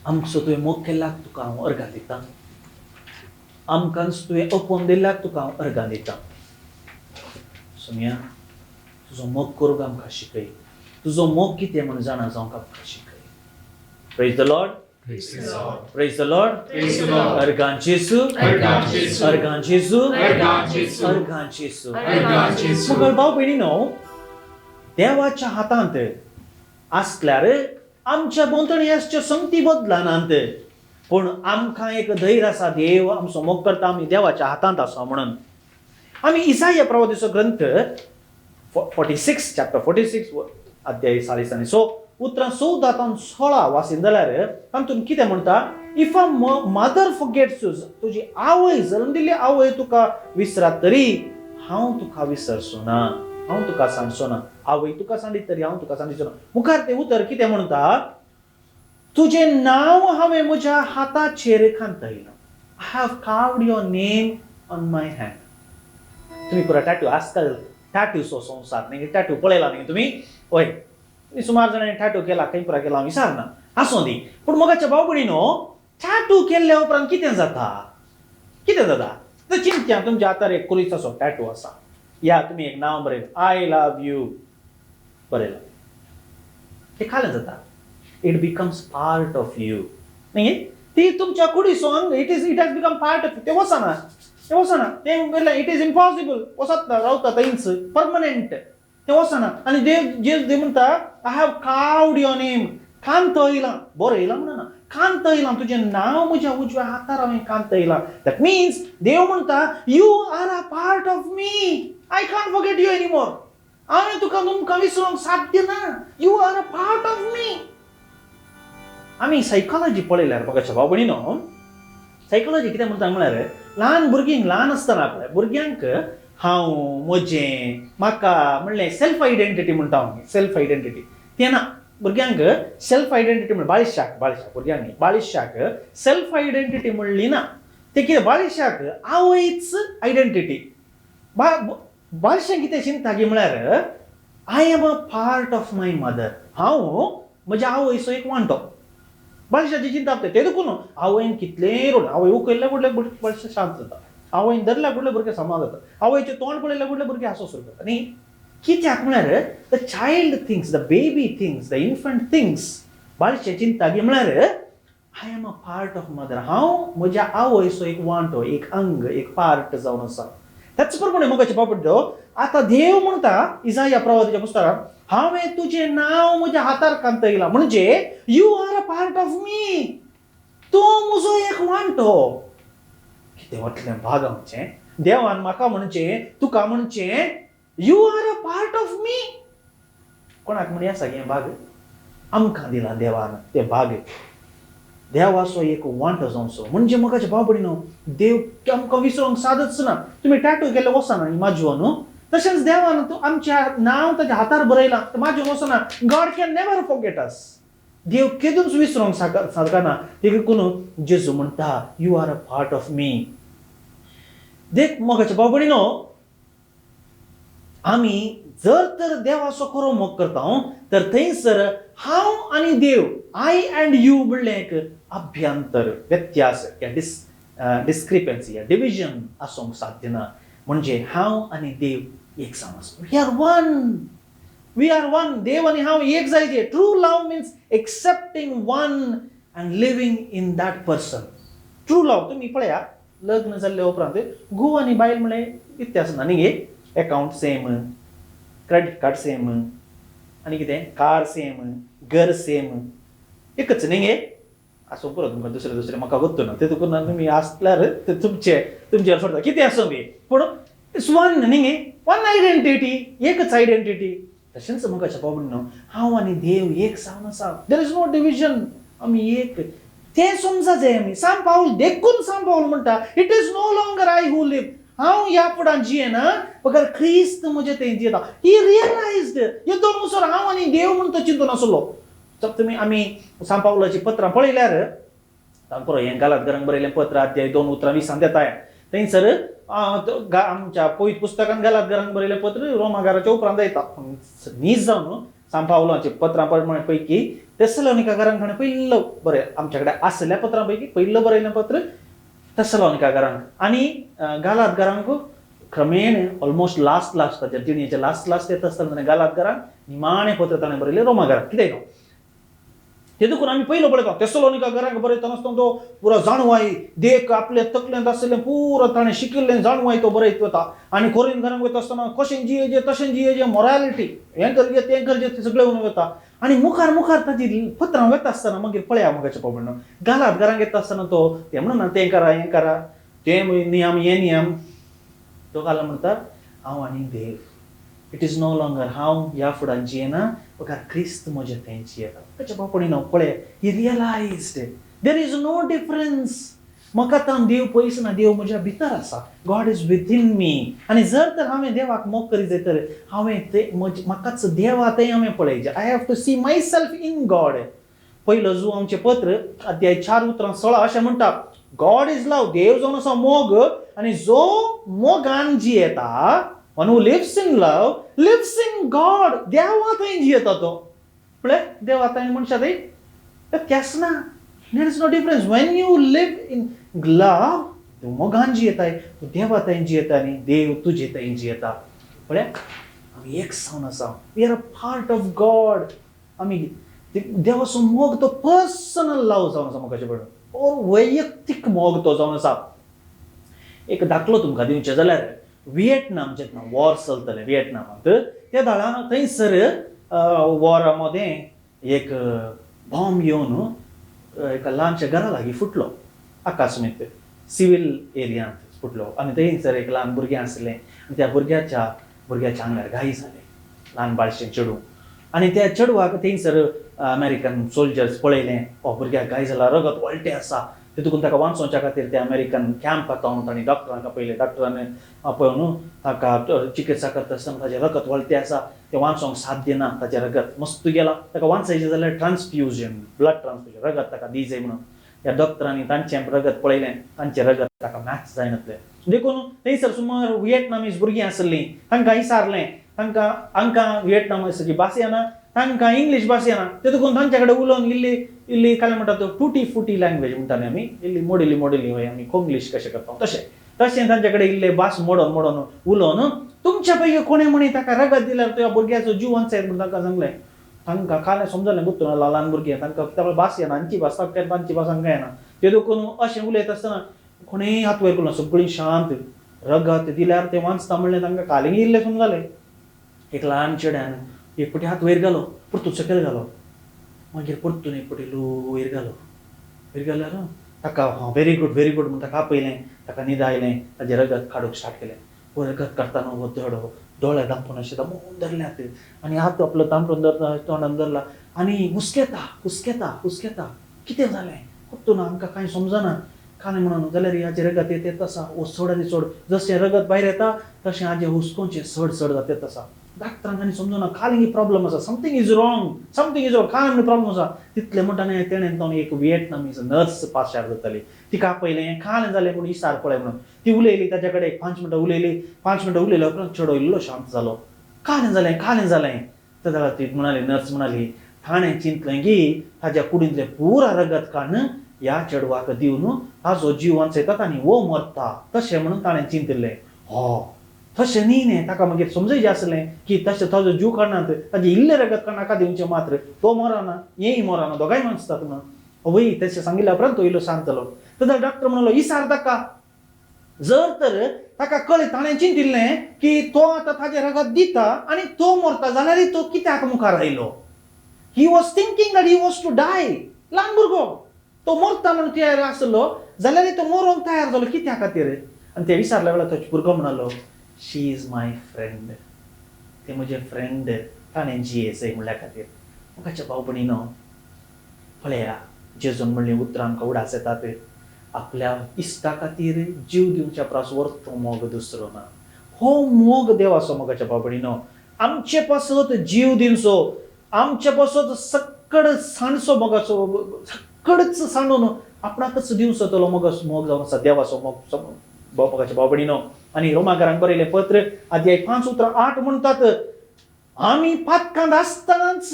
A: आमचो तुवें मोग केल्याक तुका हांव अर्गां दितां. आमकांच तुवें अपोवन दिल्याक तुका हांव अर्गां दितां. सोनिया, तुजो मोग करूंक आमकां शिकय. तुजो मोग कितें म्हूण जाणा जावंक आमकां शिकय. Praise the Lord. Praise the Lord. अर्गां जेसू. अर्गां जेसू. अर्गां जेसू. मग भाव भयणीनो, देवाच्या हातांत आसल्यार आमच्या भोंवतणी आसच्यो संगती बदलानात, पूण आमकां एक धैर्य आसा. देव आमचो मोग करता, आमी देवाच्या हातांत आसा म्हणून. आमी इसाया प्रवादीचो ग्रंथ 46 चॅप्टर 46 अध्याय 40 उतरां 14 तान 16 वाचीन जाल्यार तातूंत कितें म्हणटा? If a mother forgets you, तुजी आवय, जल्म दिल्ली आवय तुका विसरात तरी हांव तुका विसरचो ना, हांव तुका सांडचो ना. आवय तुका सांडीत तरी हांव तुका सांडचो ना. मुखार ते उतर कितें म्हणटा? तुजें नांव हांवें म्हज्या हाताचेर खांतयलां. I have carved your name on my hand. तुम्ही पुरा टॅटू आजकाल टॅटूचो संवसार न्ही. टॅटू पळयला न्ही तुमी? हय, सुमार जाणांनी टॅटू केला, खंय पुरा केला विचारना. आसूं दी. पूण मोगाच्या भाव भयणीनो, टॅटू केल्ल्या उपरांत कितें जाता? कितें जाता? तर चिंत्या, तुमच्या हातार एक कुलीचो टॅटू आसा. या तुमी एक नांव बरयलें, आय लव यू बरयलें. ते खालें जाता. It becomes part of you. न्ही? ती तुमच्या कुडीचो अंग. It has become part of you. ते वचना. ते वचना. ते म्हणलें इट इज इम्पॉसिबल. वचत ना, रावता थंयच परमनंट. ते वचना. आनी देव म्हणटा, I have carved your name. कांतयलां. बरयलां म्हणना, कांतयलां. तुजें नांव म्हज्या उजव्या हातार हांवें कांतयलां. दॅट मिन्स देव म्हणटा, you R a part of me. I can't forget you anymore. हांवें तुमकां विसरूंक साध्य ना. You R a part of me. आमी सायकॉलॉजी पळयल्यार बघाच्या भाव भयणीनो, सायकॉलॉजी कितें म्हणटा म्हळ्यार, ल्हान भुरगींक ल्हान आसतना पळय भुरग्यांक हांव, म्हजें, म्हाका म्हणलें सेल्फ आयडेंटिटी म्हणटा आमी. सेल्फ आयडेंटिटी तेन्ना भुरग्यांक सेल्फ आयडेंटिटी म्हण बाळिशाक भुरग्यांक न्ही, बाळिशाक सेल्फ आयडेंटिटी म्हणली ना. ते कितें बाळिशाक आवयच आयडेंटिटी. बाळशांक कितें चिंता गे म्हळ्यार, I am a part of my mother. हांव म्हज्या आवयचो एक वांटो. बाळशाची चिंता ते देखून आवयन कितलेंय रोड, आवय उकयल्ल्या बुडल्या बाळशा शांत जाता. आवयन धरल्या बुडल्या भुरगे समाध जाता. आवयचें तोंड पळयल्या बुडल्या भुरगे हांसो सुरू करता. न्ही? कित्याक म्हळ्यार the child things, the baby things, the infant things. बाळशे चिंता गे म्हळ्यार I am a part of mother. हांव म्हज्या आवयचो एक वांटो, एक अंग, एक पार्ट जावन आसा. त्याच प्रमाणे मोगाचे बाबड्यो, आतां देव म्हणटा इसाया प्रवादीच्या पुस्तकांत, हांवें तुजें नांव म्हज्या हातार कांतयलां. म्हणजे you R a part of me. तूं म्हजो एक वांटो. कितें वतलें भाग आमचें. देवान म्हाका म्हणचें, तुका म्हणचें, you R a part of me. कोणाक म्हणी आसा गे भाग? आमकां दिला देवान ते भाग. देवाचो एक वांटो जावचो. म्हणजे मोगाचे भाव भयणीनो, देव आमकां विसरूंक सादच ना. तुमी टॅटू केले वचना म्हाजो न्हू. तशेंच देवान आमच्या नांव ताच्या हातार बरयलां, म्हाजो वचना. गॉड कॅन नेवर फॉरगेट अस. देव केदूच विसरूंक सारना. देखून जेजू म्हणटा, you R a part of me. देख मोगाचे भाव भयणीनो, आमी जर तर देवाचो खरो मोग करता तर थंयसर हांव आनी देव, आय अँड यू म्हणलें एक अभ्यांतर, व्यत्यास, डिस्क्रिपन्सी, डिविजन आसूंक साध्य ना. म्हणजे हांव आनी देव एक जावन आसा. We are one. We are one. देव आनी हांव एक जायचे. True love means accepting one and living in that person. True love तुमी पळया, लग्न जाल्ले उपरांत घोव आनी बायल म्हणलें व्यत्यास ना न्ही. Account same, credit card same, आनी कितें कार सेम, घर सेम, एकच न्ही गे. आसूं पुरो तुमकां दुसरें म्हाका गोत्तो ना. ते तुका तुमी आसल्यार ते तुमचेर फरता कितें आसूं बी. पूण इट्स वन न्ही गे. वन आयडेंटिटी, एकच आयडेंटिटी. तशेंच मोगाच्या बाबड्यांनो, हांव आनी देव एक जावन आसा. There is no division. आमी एक. तें समजा जाय आमी. सांत पाऊल देखून सांत पाऊल म्हणटा, it is no longer I who live. हांव ह्या फुडां जियेना, फकत ख्रिस्त म्हजे थंय जियेता. ही रियलायज्ड. हे दोन उसर हांव आनी देव म्हूण तो चिंतून आसलो. तुमी आमी सांत पावलाची पत्रां पळयल्यार, पळय हें गालातकारांक बरयलें पत्र अध्याय 2 उतरां 20 येताय. थंयसर आमच्या पवित्र पुस्तकांत गालातकारांक बरयलें पत्र रोमाकाराच्या उपरांत येता. न्हीज जावन पावलांचे पत्रां पैकी तेसलोनिकाकारांकडे पहिलं बरें आमच्याकडे असल्या पत्रांपैकी पहिलं बरयलें पत्र तेसलोनिकाकारांक आनी गालातकारांक क्रमेण ऑलमोस्ट लास्ट ताच्या जिणेचे लास्ट येत आसतना ताणें गालातकारांक निमाणें पत्र ताणें बरयलें रोमाकारांक कितें न्हू ते देखून आमी पयलो पळयता तेसलोनिकाकारांक बरयतना आसतना तो पुरो जाणवाई देख आपले तकलेंत आसलें पुरो ताणें शिकिल्लें जाणवाई तो बरयत वता आनी कोरिंथकारांक वयता आसतना कशें जियेचें तशें जियेचें मॉरॅलिटी हें गरजेचें तें गरजेचें तें सगळें उलोवन वता आनी मुखार ताजी पत्रां वता आसतना मागीर पळया मोगाचें पळय गालातकारांक येता आसतना तो तें म्हणना तें करा तें नियम हे नियम तो घाला म्हणटा हांव आनी देव इट इज नो लॉंगर हांव ह्या फुडान जियेना बकार क्रिस्त म्हजें थंय जियेता ताच्या बापणी न्हू पळय ही रियलायज्ड देर इज नो डिफरन्स म्हाका आतां देव पयस ना देव म्हज्या भितर आसा गॉड इज विथीन मी आनी जर तर हांवें देवाक मोग करीत जाय तर हांवें तें म्हाकाच देवा थंय हांवें पळयचें I have to see myself in God पहिलो जो आमचें पत्र अध्याय 4:16 अशें म्हणटा गॉड इज लव देव जावन आसा मोग आनी जो मोगान जियेता one who lives in love lives in God देवा थंय जियेता तो पळय देवा थंय मनशा थंय तेंच ना there is no difference when you live in love तूं मोगान जियेताय तूं देवा थंय जियेता आनी देव तुजे थंय जियेता पळय आमी एक जावन आसा we are a part of God आमी देवाचो मोग तो पर्सनल लव जावन आसा मोगाचे पळय वैयक्तीक मोग तो जावन आसा एक दाखलो तुमकां दिवचे जाल्यार व्हिएटनाम जेन्ना वॉर चलतलें व्हिएटनामांत त्या दाळान थंयसर वॉरा मध्ये एक बॉम्ब येवन एका ल्हानशा घरा लागीं फुटलो अकस्मीत सिव्हील एरियांत फुटलो आनी थंयसर एक ल्हान भुरगें आसलें आनी त्या भुरग्याच्या आंगार घाई जालें ल्हान बाळशें चेडूं आनी त्या चेडवाक थंयसर अमेरिकन सोल्जर्स पळयलें भुरग्याक घाई जाला रगत वळटें आसा तितून ताका वाचोवच्या खातीर ते अमेरिकन कॅम्पाक हांव तांणी डॉक्टरांक आपयलें डॉक्टरांनी आपयवन ताका चिकित्सा करता आसतना ताचें रगत वळटें आसा तें वाचोवंक साथ दिना ताचें रगत मस्त गेलां ताका वाचयचें जाल्यार ट्रान्सफ्युजन ब्लड ट्रान्सफ्युजन रगत ताका दी जाय म्हणून त्या डॉक्टरांनी तांचें रगत पळयलें तांचें रगत ताका मॅच जायनासलें देखून थंयसर सुमार व्हिएटनामीज भुरगीं आसलीं तांकां विचारलें हांकां व्हिएटनामाची भास येना तांकां इंग्लीश भास येना ते देखून तांचे कडेन उलोवन इल्ली काय म्हणटा तो टुटी फुटी लँग्वेज म्हणटाले आमी इल्ली मोडिली वय आमी कोंग्लीश कशें करता तशें तांचे कडेन इल्लें भास मोडोन उलोवन तुमच्या पैकी कोणें म्हणी ताका रगत दिल्यार त्या भुरग्याचो जीव वाचयत म्हणून तांकां सांगलें तांकां कालें समजलें गुत्तून ल्हान भुरगीं तांकां भास येना तांची भास तांची भास हांकां येना ते देखून अशें उलयत आसतना कोणेंय हात वयर करून सगळीं शांत रगत दिल्यार तें वाचता म्हणलें तांकां कालींग इल्लें समजलें एक ल्हान चेड्यान एक पटी हात वयर घालो परतून सकयल घालो मागीर परतून एक पटी लो वयर घाल्यार ताका व्हेरी गुड म्हणून ताका आपयलें ताका न्हीद आयलें ताजें रगत काडूंक स्टार्ट केलें रगत काडटाना हो चेडो दोळे धांपून अशें दामून धरल्यात आनी हात आपलो धांपून धरता तोंडान धरला आनी हुस्केता कितें जालें परतून आमकां कांय समजना कालें म्हणून जाल्यार हाजें रगत येत आसा वो चड आनी चड जशें रगत भायर येता तशें हाजें हुस्कोचें चड जात आसा डॉक्टरांक आनी समजना कालिंग प्रॉब्लम आसा something is wrong calling problem आसा तितलें म्हणटाने तेणें तो एक व्हिएटनामीज नर्स पाशार जाताली तिका आपयलें कालें जालें म्हणून इसार पळय म्हणून ती उलयली ताच्या कडेन 5 मिनटां उलयले उपरांत चेडो इल्लो शांत जालो कालें जालें ताका ती म्हणाली नर्स म्हणाली ताणें चिंतलें की ताज्या कुडींतलें पुरा रगत काडून ह्या चेडवाक दिवन ताजो जीव वाचयतात आनी वो मरता तशें म्हणून ताणें चिंतलें तशें न्ही ताका मागीर समजयचें आसलें की तशें ताजो जीव काडनात ताजें इल्लें रगत काडून नाका दिवचें मात्र तो मरना हेंय मरना दोगांय वाचतात म्हणून वय तशें सांगिल्ल्या उपरांत तो इल्लो शांत जालो जाल्यार डॉक्टर म्हणलो इसार ताका जर तर ताका कळ्ळें ताणें चिंतिल्लें की तो आतां ताजें रगत दिता आनी तो मरता जाल्यार तो कित्याक मुखार आयलो he was thinking that he was to die ल्हान भुरगो तो मरता म्हणून तयार आसलो जाल्यार तो मरोंक तयार जालो कित्या खातीर आनी ते विचारल्या वेळार तो भुरगो म्हणलो शी इज माय फ्रेंड ते म्हजे फ्रेंड ताणें जियेसय म्हणल्या खातीर म्हाकाच्या भाव भयणीनो पळया जेजून म्हणलें उतरां आमकां उडास येतात आपल्या इश्टा खातीर जीव दिवच्या प्रास वर्थ मोग दुसरो ना हो मोग देवाचो मोगाच्या भाव भयणीनो आमचे पासत जीव दिवचो आमचे पासत सक्कड सांडचो मोगाचो सक्कडच सांडून आपणाकच दिवचो तो मोग जावन आसा देवाचो मोगाच्या भाव भयणीनो आनी रोमाकारांक बरयलें पत्र अध्याय 5:8 म्हणटात आम्ही पातकांत आसतनाच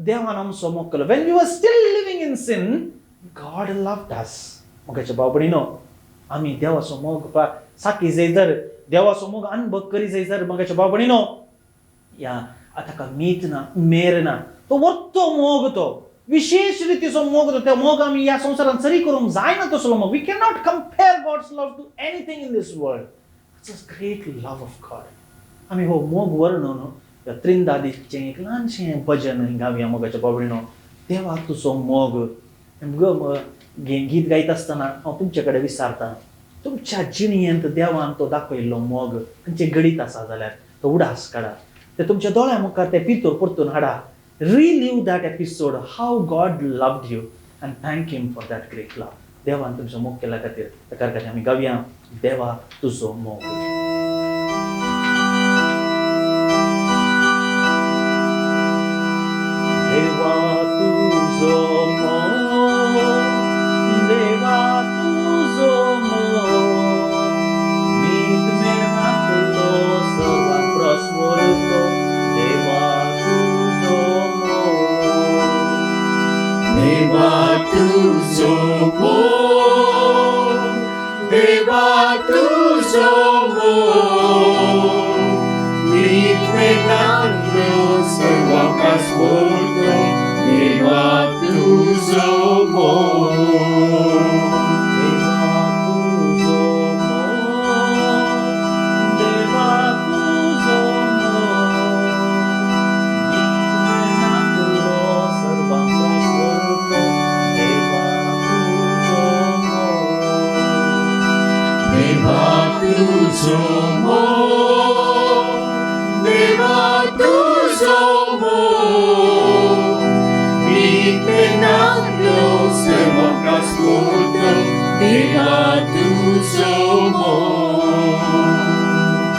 A: देवान आमचो मोग केलो. When we were still living in sin, God loved us. मोगाच्या भाव भयणीनो, आम्ही देवाचो मोग साखी जाय जर, देवाचो मोग अनुभव करी जाय जर, मोगाच्या भाव भयणीनो, या ताका मीत ना, मेर ना, तो वरतो मोग, तो विशेष रितीचो मोग, तो त्या मोग आम्ही या संवसारान सरी करूंक जायना तसलो मोग. We can not compare God's love to anything in this world. It's a great love of God. आम्ही हो मोग वर्णन त्या त्रिंदादीचें एक ल्हानशें भजन गावया मोगाच्या बाबडीनो. देवा तुजो मोग. गीत गायत आसतना हांव तुमचे कडेन विचारतां, तुमच्या जिणयेंत देवान तो दाखयल्लो मोग खंयचे गडीत आसा जाल्यार तो उडास काडा, ते तुमच्या दोळ्या मुखार ते भितर परतून हाडा. Relive that episode, how God loved you, and thank him for that great love. देवान तुमचो मोग केल्या खातीर. त्या खातीर आमी गावया, देवा तुजो मोग. देवा तुजो मोग, देवा तुजो मोग, मीत मेळनातलो सर्वांक प्रस्वरतो. देवा तुजो मोग,
B: देवा तुजो मोग, देवा तुजो मोग, मीत मेळनातलो सर्वांक प्रस्वरतो. देवा तुजो मोग,
A: देवा तुजो मोग, देवा तुजो मोग, मीत मेळनातलो सर्वांक प्रस्वरतो. देवा तुजो मोग,
B: देवा तुजो मोग, देवा तुजो मोग, मीत मेळनातलो सर्वांक प्रस्वरतो. देवा तुजो मोग,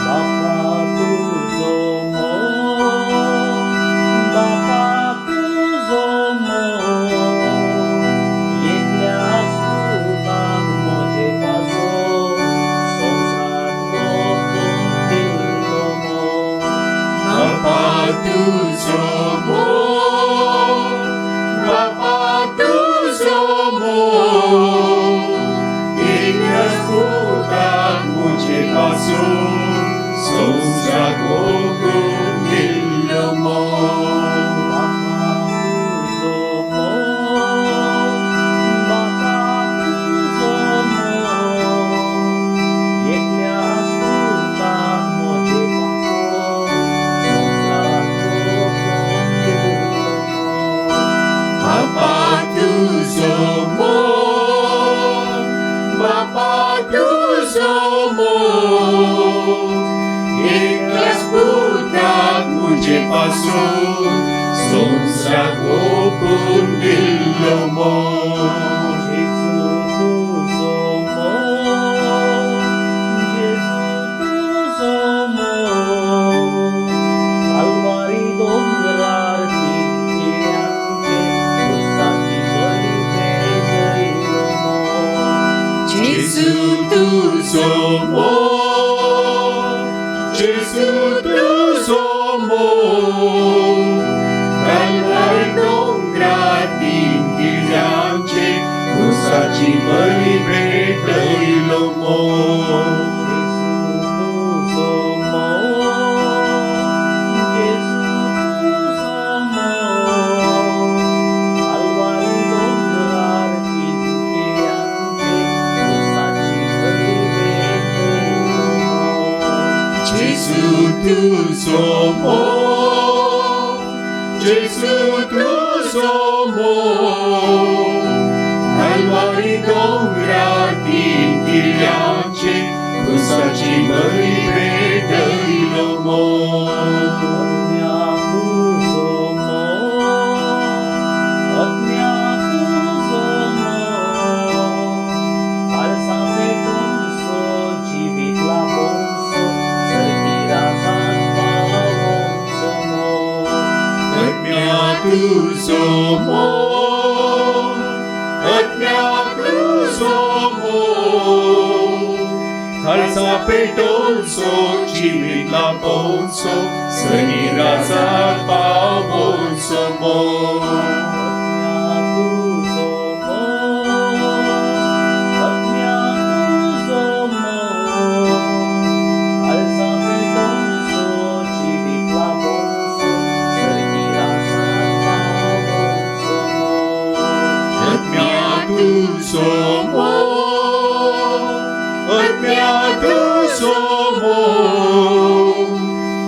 A: बापा तुजो मोग, बापा तुजो मोग, एकल्या सुताक म्हजे पासो संवसार मोग दिल्लो मोग.
B: बापा तुजो मोग, बापा तुजो मोग, एकल्या सुताक म्हजे पासो संवसार मोग दिल्लो मोग.
A: बापा तुजो मोग, बापा तुजो मोग, एकल्या सुताक म्हजे पासो संवसार ओपून दिल्लो मोग.
B: Gesù tuzo amor, Gesù tuzo amor, Calvari non gratin chigliance, Usaci mări predăi l'omor. Gesù tuzo amor, Gesù tuzo amor, Calvari non gratin chigliance, Usaci mări predăi l'omor. Tuzo amor, at mea tuzo amor,
C: काळजा पेटोवचो जिवीतला पोवचो सनी राजाक पावोचो मोग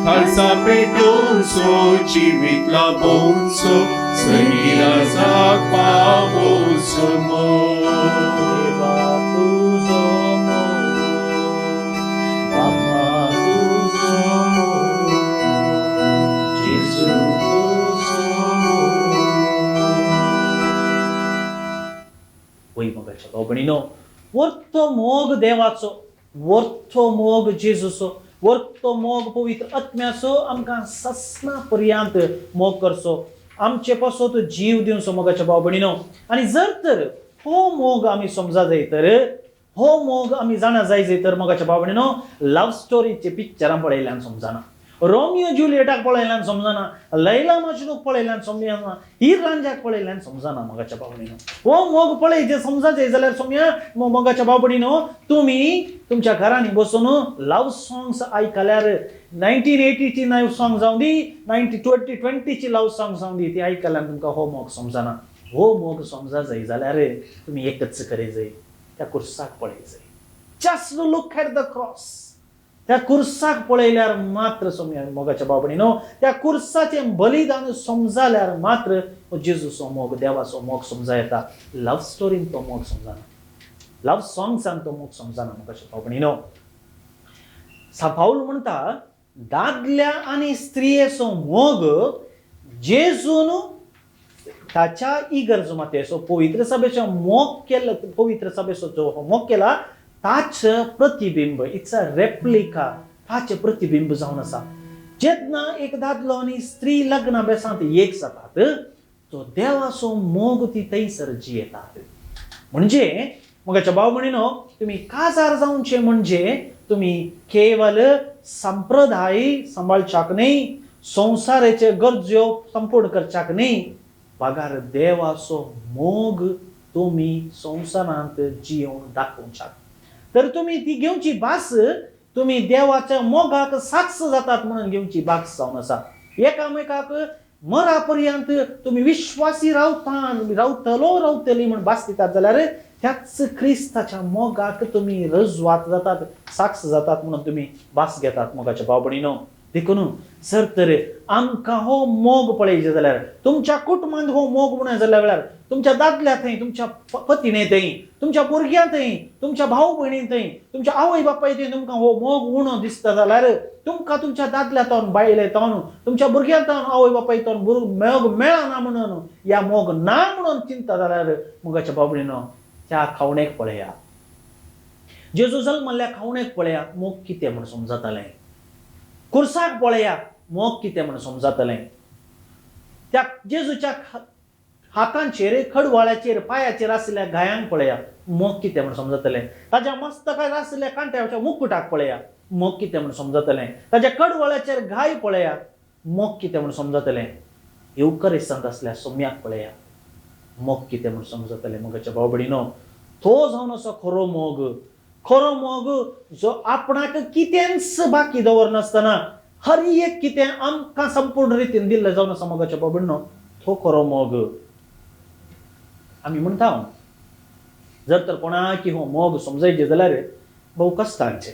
C: काळजा पेटोवचो जिवीतला पोवचो सनी राजाक पावोचो
A: वय मोगाच्या भाव भयणीनो, वरतो मोग देवाचो, वरतो मोग जेजूचो, वरतो मोग पवित्र आत्म्याचो आमकां ससना पर्यंत मोग करचो, आमचे पासत जीव दिवचो मोगाच्या भाव भयणीनो. आनी जर तर हो मोग आमी समजा जाय तर, हो मोग आमी जाणा जाय तर मोगाच्या भाव भयणीनो, लव स्टोरीचे पिक्चरां पळयल्यान समजना, रोमियो जुलियटाक पळयल्यान समजना, लैला मजनूक पळयल्यान समजना, हीर रांझ्याक पळयल्यान समजना मोगाच्या भाव भयणीनो. हो मोग पळयचे समजाचे जाल्यार सोम्या मोगाच्या भाव भयणीनो, तुमी तुमच्या घरांनी बसून लव सॉंग्स आयकल्यार 1980 ची लव सॉंग जावं दी, 2020 ची लव सॉंग जावं दी, ती आयकल्यान तुमकां हो मोग समजना. हो मोग समजा जाय जाल्यार तुमी एकच करे जाय, त्या कुर्साक पळय जाय. Just look at the cross. त्या कुर्साक पळयल्यार मात्र सोम्या मोगाच्या भाव भयणीनो, त्या कुर्साचें बलिदान समजाल्यार मात्र जेजूचो मोग, देवाचो मोग समजा येता. लव स्टोरीन तो मोग समजना, लव सॉंग्सान तो मोग समजना मोगाच्या भाव भयणीनो. पाऊल म्हणटा दादल्या आनी स्त्रियेचो मोग जेजून ताच्या इगर्ज मातेचो पवित्र सभेचो मोग केला, पवित्र सभेचो जो मोग केला ताचं प्रतिबिंब, इट्स अ रेप्लिका, ताचे प्रतिबिंब जावन आसा. जेन्ना एक दादलो आनी स्त्री लग्न बेसांत एक जातात, तो देवाचो मोग ती थंयसर जियेतात. म्हणजे मोगाच्या भाव भयणीनो, तुमी काजार जावचे म्हणजे तुमी केवल संप्रदाय सांबाळच्याक न्ही, संसाराचे गरजो संपूर्ण करच्याक न्ही, पगार देवाचो मोग तुमी संसारांत जियोवन दाखोवच्याक. तर तुमी ती घेवची भास, तुमी देवाच्या मोगाक साक्ष जातात म्हणून घेवची भास जावन आसा. एकामेकाक मरा पर्यंत तुमी विश्वासी रावतली म्हणून भास दितात जाल्यार त्याच क्रिस्ताच्या मोगाक तुमी रजवात जातात, साक्ष जातात म्हणून तुमी भास घेतात मोगाच्या भाव भयणीनो. देखून जर तर आमकां हो मोग पळयचे जाल्यार, तुमच्या कुटुंबांत हो मोग म्हणून जाल्यार, तुमच्या दादल्या थंय, तुमच्या पत्नी थंय, तुमच्या भुरग्यां थंय, तुमच्या भाव भयणीं थंय, तुमच्या आवय बापाय थंय तुमकां हो मोग उणो दिसता जाल्यार, तुमकां तुमच्या दादल्या तोन, बायले तोन, तुमच्या भुरग्यां तोन, आवय बापाय तोन मोग मेळना म्हणून, या मोग ना म्हणून चिंता जाल्यार मोगाच्या भाव भयणीनो, त्या खावणेक पळया. जेजू जल्मल्ल्या खावणेक पळया, मोग कितें म्हणून समजतलें. कुर्साक पळया, मोग कितें म्हणून समजतलें. त्या जेजूच्या हातांचेर, खडवाळ्याचेर, पायाचेर आसलेल्या गायांक पळया, मोग कितें म्हणून समजतलें. ताच्या मस्तकार आसलेल्या कांट्याच्या मुकुटाक पळया, मोग कितें म्हणून समजतलें. ताच्या खडवाळ्याचेर गाय पळया, मोग कितें म्हणून समजतलें. येवकरिस्तांत आसल्या सोम्याक पळया, मोग कितें म्हणून समजतलें मोगाच्या भाव भयणीनो. तो जावन असो खरो मोग, खरो मोग जो आपणाक कितेंच बाकी दवरनासतना हर एक कितें आमकां संपूर्ण रितीन दिल्लें जावन आसा मोगाच्या भाव भयणीनो, तो खरो मोग. आमी म्हणटा जर तर कोणाकी हो मोग समजायचे जाल्यार भोव कश्टांचें.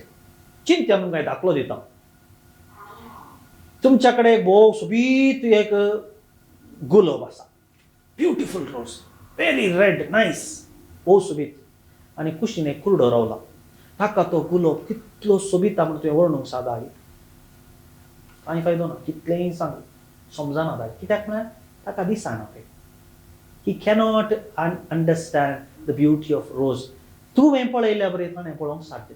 A: चिंत्या म्हणून काय दाखलो दिता. तुमच्याकडे भोव सोबीत एक गुलाब आसा, ब्युटिफूल रोज, व्हेरी रेड, नायस, भोव सोबीत, आनी कुशीन एक कुर्डो रावला. ताका तो गुलाब कितलो सोबीता म्हणून तुवें वर्णूंक सादा. कांय फायदो ना, कितलेंय सांग समजना जाय. कित्याक म्हळ्यार ताका दिसना तें. ही cannot understand the beauty of रोज. तुवें पळयल्या बरें ताणें पळोवंक सारकें.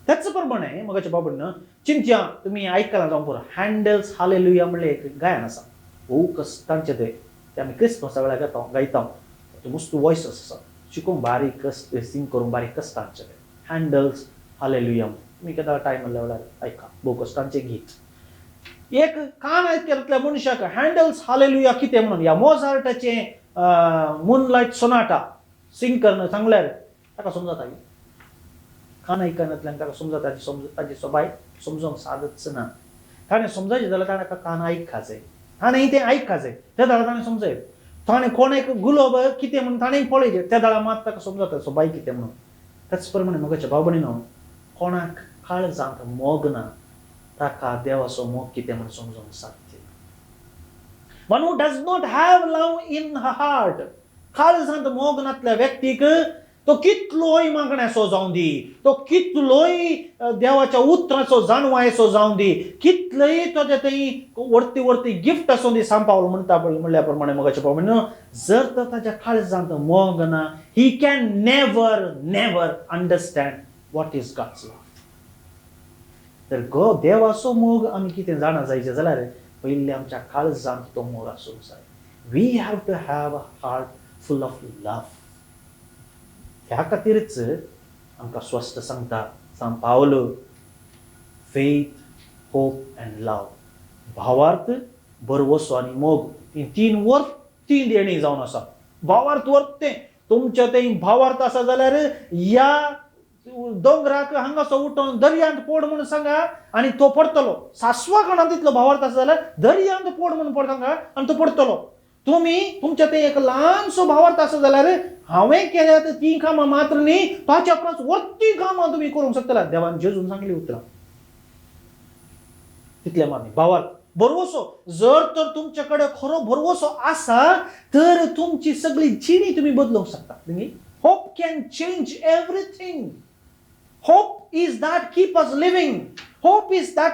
A: त्याच प्रमाणे मोगाच्या भाव भयणीनो, चिंत्या तुमी आयकलां जावं पळय, हँडल्स हालेलुया म्हणलें एक गायन आसा, भोव कश्टांचें तें आमी क्रिस्मसा वेळार गायता. मस्त वॉयस आसा, शिकूंक बारीक कश्ट, सिंग करूंक बारीक कश्टांचें तें. हँडल्स हालेलुया तुम्ही केदा टायम लेवलार ऐका बोकस्तांचे गीत एक कान ऐकतल्या मनशाक हँडल्स हालेलुया कितें म्हणून या मोझार्टाचे मूनलाइट सोनाटा सिंग करणं सांगल्यार ताका समजता कान ऐकनातल्यान ताका समजता ताची सबाय समजूंक सादच ना ताणें समजायचें जाल्यार ताणें कान आयकखाचें ताणें तें आयकखाचें त्या दाळा ताणें समजय ताणें कोणेक गुलाब कितें म्हणून ताणें पळयचें त्या दाळा मात ताका समजता सबाय कितें म्हणून त्याच प्रमाणे मोगाच्या भाव भयणीनो कोणाक काळजांत मोग ना ताका देवाचो मोग कितें म्हणून समजूंक साध्य one who does not have love in heart काळजांत मोग नातल्या व्यक्तीक तो कितलोय मागण्याचो जावं दी तो कितलोय देवाच्या उतराचो जाणवायचो जावं दी कितलंय ताच्या थंय वर्ती वर्ती गिफ्ट असो दी सांपावलो म्हणल्या प्रमाणे मोगाच्या भाव भयणीनो जर तर ताच्या काळजांत मोग ना he can never never understand what is God's love. तर देवाचो मोग आमी कितें जाणा जायचें जाल्यार पयलीं आमच्या काळजांत तो मोग आसूंक जाय. We have to have a heart full of love. ह्या खातीरच आमकां स्वस्थ सांगता सांत पावलो फेथ होप अँड लव भावार्थ बरवसो आनी मोग ही तीन देणी जावन आसा. भावार्थ वर्ते तुमच्या थंय भावार्थ आसा जाल्यार या दोंगराक हांगासो उठोवन दर्यांत पोड म्हणून सांगा आनी तो पडटलो. सासवा काणांत तितलो भावार्थ आसा जाल्यार दर्यांत पोड म्हणून सांगा आनी तो पडटलो. तुम्ही तुमच्या ते एक ल्हानसो भावार्थ आसा जाल्यार हांवें केल्यात ती कामां मात्र न्ही ताच्या परस वर्ती कामां तुम्ही करूंक शकतला. देवान जेजून सांगली उतरां तितले मारणी भावार्थ भरवसो जर तर तुमच्याकडे खरो भरवसो आसा तर तुमची सगळी जिणी तुम्ही बदलूंक शकता. Hope can change everything. Hope is that keep us living. Hope is that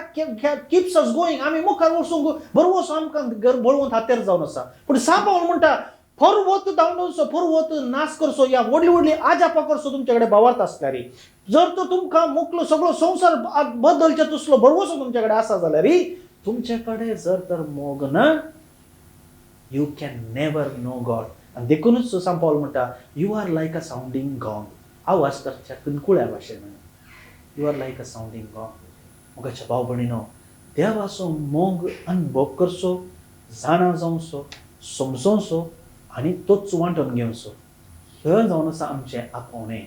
A: keeps us going. आम्ही मुखार वचूंक बरोवसो आमकां बळवंत हातेर जावन आसा. पूण सांपावल म्हणटा फरवत दावडोवचो फरवत नाश करचो या व्हडली व्हडली आजापा करचो तुमच्याकडे भावार्थ आसल्यार जर तर तुमकां मुखलो सगळो संवसार बदलचे तसलो बरोवसो तुमच्याकडे आसा जाल्यार तुमच्याकडे जर तर मोग ना you can never know God. आनी देखूनच सांपावल म्हणटा यू आर लायक अ सावंडींग गॉंग. आवाज करच्या कुणकुळ्या भाशेन यू आर लायक अ सावंडींग गॉंग. मोगाच्या भाव भयणीनो देवाचो मोग अनुभव करचो जाणा जावचो समजोवचो आनी तोच वांटून घेवचो हे जावन आसा आमचें आपोवणें.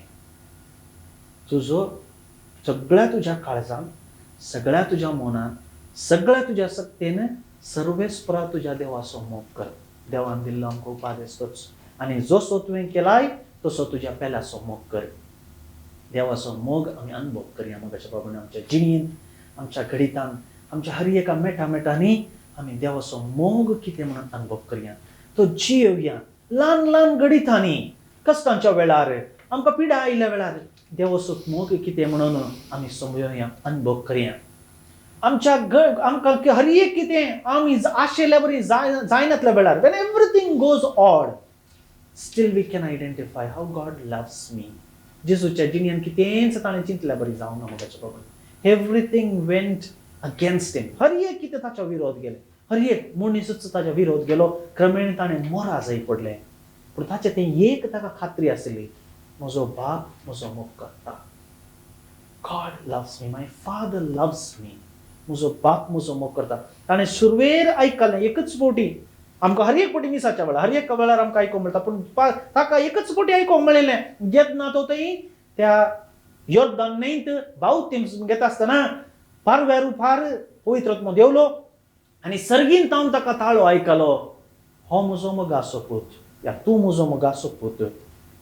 A: तुजो सगळ्या तुज्या काळजांत सगळ्या तुज्या मनांत सगळ्या तुज्या सक्तेन सर्वेस्परा तुज्या देवाचो मोग कर. देवान दिल्लो आमकां उपादेश तोच आनी जसो तुवें केलाय तसो तुज्या पेल्याचो मोग कर. देवाचो मोग आमी अनुभव करया मोगाच्या बाबून आमच्या जिणेंत आमच्या घडितान आमच्या हर एका मेटांनी आमी देवाचो मोग कितें म्हणून अनुभव करया. तो जियेवया ल्हान ल्हान घडितांनी कश्टांच्या वेळार आमकां पिडा आयिल्ल्या वेळार देवाचो मोग कितें म्हणून आमी समजुया अनुभव करया. आमच्या आमकां हर एक कितें आमी आशिल्ल्या बरी जायनातल्या वेळार when everything goes odd still we can identify how God loves me. जेजूच्या जिणेंत कितेंच ताणें चिंतल्या बरी जावं ना मोगाच्या बाबून. एव्हरीथिंग वेंट अगेन्स्ट हिम. हर एक कितें ताच्या विरोध गेले हर एक मनीसच ताच्या विरोध गेलो क्रमेण ताणें मोरा जाय पडलें. पूण ताचें तें एक ताका खात्री आसली म्हजो बाप म्हजो मोग करता. गॉड लव्स मी माय फादर लव्स मी. म्हजो बाप म्हजो मोग करता. ताणें सुरवेर आयकलें एकच फावटी आमकां हर एक फावटी मिसाच्या वेळार हर एक वेळार आमकां आयकोंक मेळटा पूण ताका एकच फावटी आयकोंक मेळिल्लें जेन्ना तो थंय त्या योर्दान न्हंयत बावतीम घेता आसतना पारव्यारू फार पवित्र आत्मो देवलो आनी सर्गीन तावन ताका ताळो आयकलो हो म्हजो मोगाचो पूत या तूं म्हजो मोगाचो पूत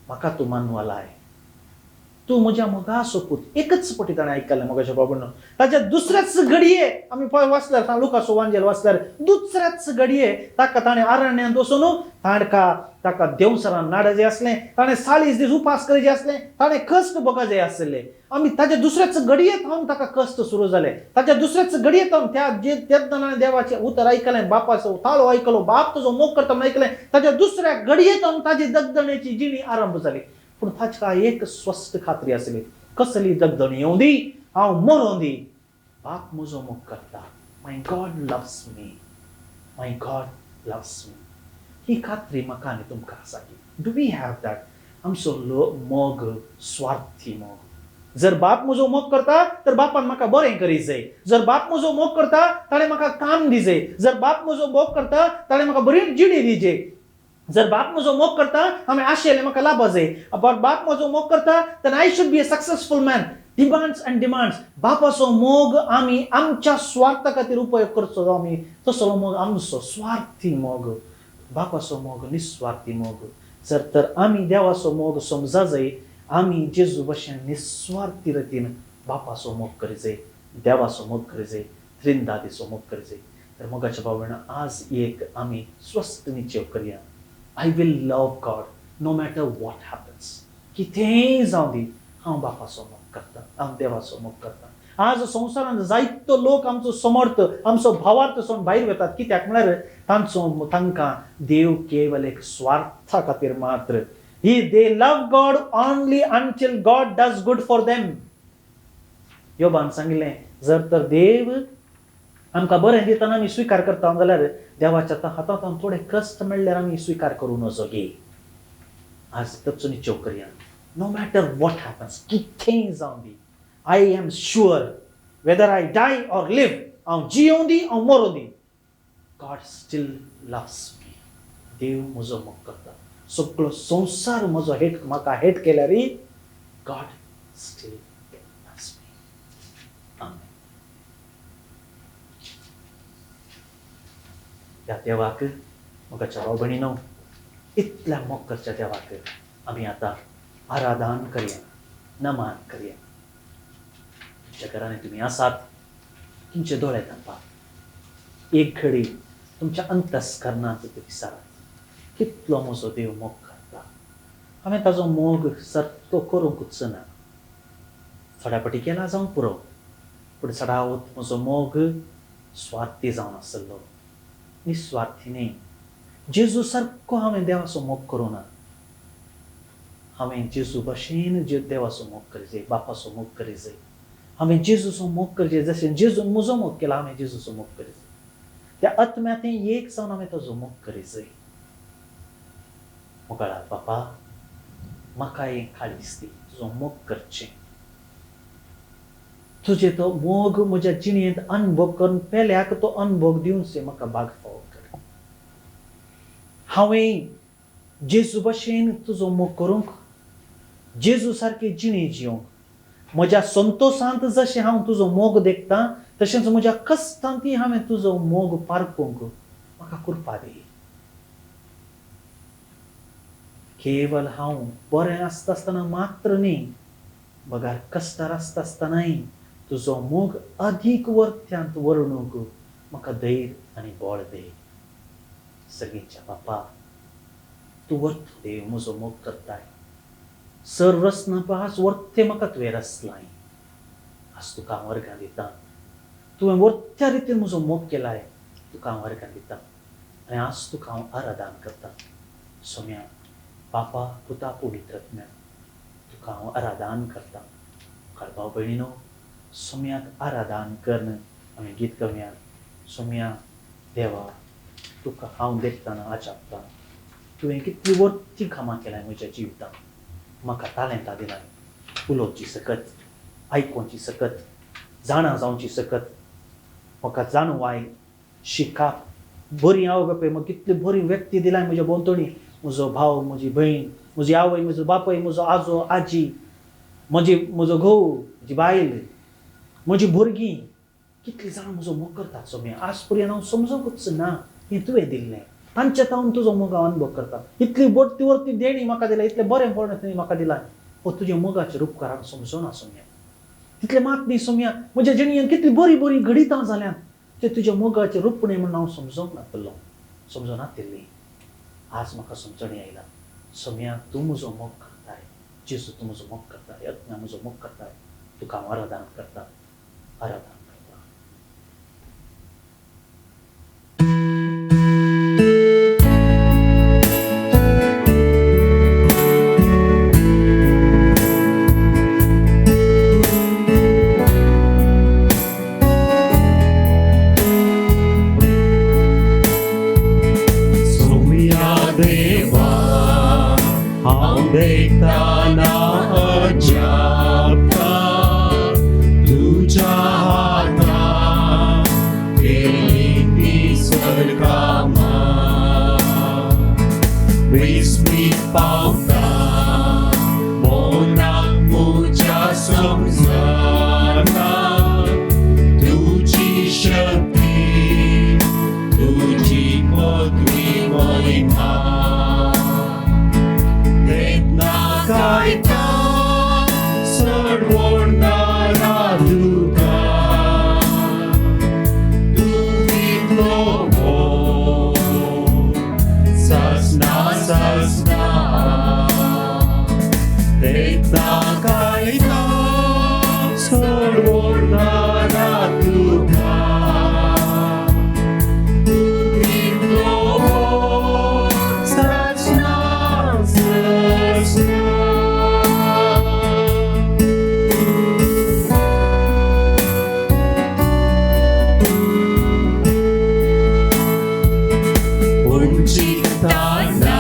A: म्हाका तूं मानवा लाय. तूं म्हज्या मोगाचो पूत एकच फावटी ताणें आयकलें मोगाच्या बाबून. ताच्या दुसऱ्याच घडये आमी पळय वाचल्यार लुकाचो वांजेल वाचल्यार दुसऱ्याच घडये ताका ताणें आरण्यांत वचून ताका देवसरान नाडा जें आसलें ताणें 40 दीस उपास करचें आसलें ताणें कश्ट भोगोवचे जाय आसले आमी ताच्या दुसऱ्याच घडये थावन ताका कश्ट सुरू जाले. ताच्या दुसऱ्याच घडये थावन तेन्ना ताणें देवाचें उतर आयकलें बापाचो ताळो आयकलो बाप तुजो मोग करता म्हूण आयकलें. ताच्या दुसऱ्या घडये थावन ताची दगदणेची जिणी आरंभ जाली. पूण ताका एक स्वस्थ खात्री आसली कसली दगदण येवं दी हांव मरों दी बाप म्हजो मोग करता. माय गॉड लव्स मी माय गॉड लव्स मी. ही खात्री म्हाका आनी तुमकां आसा की डू वी हॅव दॅट. आमचो मोग स्वार्थी मोग जर बाप म्हजो मोग करता तर बापान म्हाका बरें करीत जाय. जर बाप म्हजो मोग करता ताणें म्हाका काम दिजय. जर बाप म्हजो मोग करता ताणें म्हाका बरी जिणी दिजे. जर बाप म्हजो मोग करता हांवें आशिल्लें म्हाका लाभ जाय. बाप म्हजो मोग करता then I should be a successful man. Demands and demands. बापाचो मोग आमी आमच्या स्वार्था खातीर उपयोग करचो आमी तसलो मोग आमचो स्वार्थी मोग. बापाचो मोग निस्वार्थी मोग. जर तर आमी देवाचो मोग समजा जाय आमी जेजू भशेन निस्वार्थी रितीन बापाचो मोग करी जाय, देवाचो मोग करी जाय, त्रिंदादीचो मोग करी जाय. तर मोगाच्या भावना आज एक आमी स्वस्थ निश्चय करया. I will love God no matter what happens. कितेंय जावं दी हांव बापाचो मोग करता, हांव देवाचो मोग करता. आज संवसारांत जायतो लोक आमचो समर्थ आमचो भावार्थ सोडून भायर वतात. कित्याक म्हळ्यार तांकां देव केवल एक स्वार्था खातीर मात्र. They love God only until God does good for them. योबान सांगिल्लें जर तर देव आमकां बरें दितना आमी स्विकार करता जाल्यार देवाच्या हातांत थोडे कश्ट मेळ्ळ्यार आमी स्विकार करूं नजो गे. आज ताचो निश्चय करया. नो मॅटर वॉट हॅपन्स, कितेंय जावं दी, I am sure whether I die or live, हांव जियों दी हांव मरों दी, गॉड स्टील लव्स मी. देव म्हजो मोग करता. सगळो संवसार म्हजो म्हाका हेट केल्यारय God still loves me. Amen. त्या देवाक मोगाच्या भाव भयणीनो इतल्या मोग करच्या देवाक आमी आतां आराधन करया, नमन करया. तुमच्या घरांनी तुमी आसात, तुमचे दोळे धांपात. एक घडी तुमच्या अंतस्करणांत विचारात कितलो म्हजो देव मोग करता. हांवें ताजो मोग सारको करूंकूच ना. थोड्या फाटी केला जावं पुरो, पूण सदांच म्हजो मोग स्वार्थी जावन आसलो, निस्वार्थी न्ही. जेजू सारको हांवें देवाचो मोग करूं ना. हांवें जेजू भशेन देवाचो मोग करी जाय, बापाचो मोग करी जाय. हांवें जेजूचो मोग करी जाय जशें जेजून म्हजो मोग केला. हांवें जेजूचो मोग करी जाय. त्या आत्म्यांत एक जावन हांवें ताजो मोग करी जाय. मोगाळा बापा म्हाका एक काळीज दी तुजो मोग करचें. तुजे तो मोग म्हज्या जिणेंत अनुभव करून पेल्याक तो अनुभव दिवचे म्हाका भाग फावो कर. हांवें जेजू भशेन तुजो मोग करूंक, जेजू सारकी जिणी जियोंक, म्हज्या संतोशांत जशें हांव तुजो मोग देखता तशेंच म्हज्या कश्टांतय हांवें तुजो मोग पारखूंक म्हाका कृपा दी. केवल हांव बरें आसता आसतना मात्र न्ही, बगार कश्टार आसता आसतनाय तुजो मोग अदीक वर्त्यांत वर्णूंक म्हाका धैर्य आनी बळ दे. सगळींच्या बापा तूं वर्त देव म्हजो मोग करताय. सर रसना पास वर्ते म्हाका तुवें रसलाय. आज तुका हांव वर्गां दितां. तुवें वर्त्या रितीन म्हजो मोग केलाय. तुका हांव वर्गां दितां आनी आज तुका हांव आराधन करतां. सोम्या बापा पुता पवित्रात्म्या तुका हांव आराधन करतां. भाव भयणीनो सोम्याक आराधन करन आमी गीत गावया. सोम्या देवा तुका हांव देखताना आचापतां. तुवें कितली वर्ती कामां केल्याय म्हज्या जिवितांत. म्हाका तालेंतां दिलाय. उलोवची सकत, आयकोवची सकत, जाणा जावची सकत. म्हाका जाणवाय शिकाप बरी आवय बापाय म्हाका कितली बरी व्यक्ती दिलाय म्हज्या भोंवतणी. म्हजो भाव, म्हजी भयण, म्हजी आवय, म्हजो बापाय, म्हजो आजो आजी, म्हजो घोव, म्हजी बायल, म्हजी भुरगीं कितली जाणां म्हजो मोग करतात. सोम्या आज पर्यंत हांव समजूंकूच ना हें तुवें दिल्लें. तांच्या हांव तुजो मोग हांव अनुभव करता. इतली वर्ती वर्ती देणी म्हाका दिला, इतलें बरें पडण म्हाका दिलाय. हो तुज्या मोगाचेर उपकार हांव समजोना सोम्या. तितलें मात न्ही सोम्या. म्हज्या जिणेंत कितली बरी बरी घडितां जाल्यात ते तुज्या मोगाचेर रुपणे म्हणून हांव समजोंक नासलो, समजोना तिल्ली. आज म्हाका समजणी आयला. सोम्या तूं म्हजो मोग करताय. जेजू तूं म्हजो मोग करताय. यत्ना म्हजो मोग करताय. तुका हांव आराधन करता, आराधन करता.
B: देखताना अजापता पावता मोनाक मुझ्या समजनात तुझी शक्ती तुझी पदवी महिमा वेदना कायता सोडवणारा तुका Sasna Vedna kaita Sorvonara tuka Tuvitlo Sasna Unciptana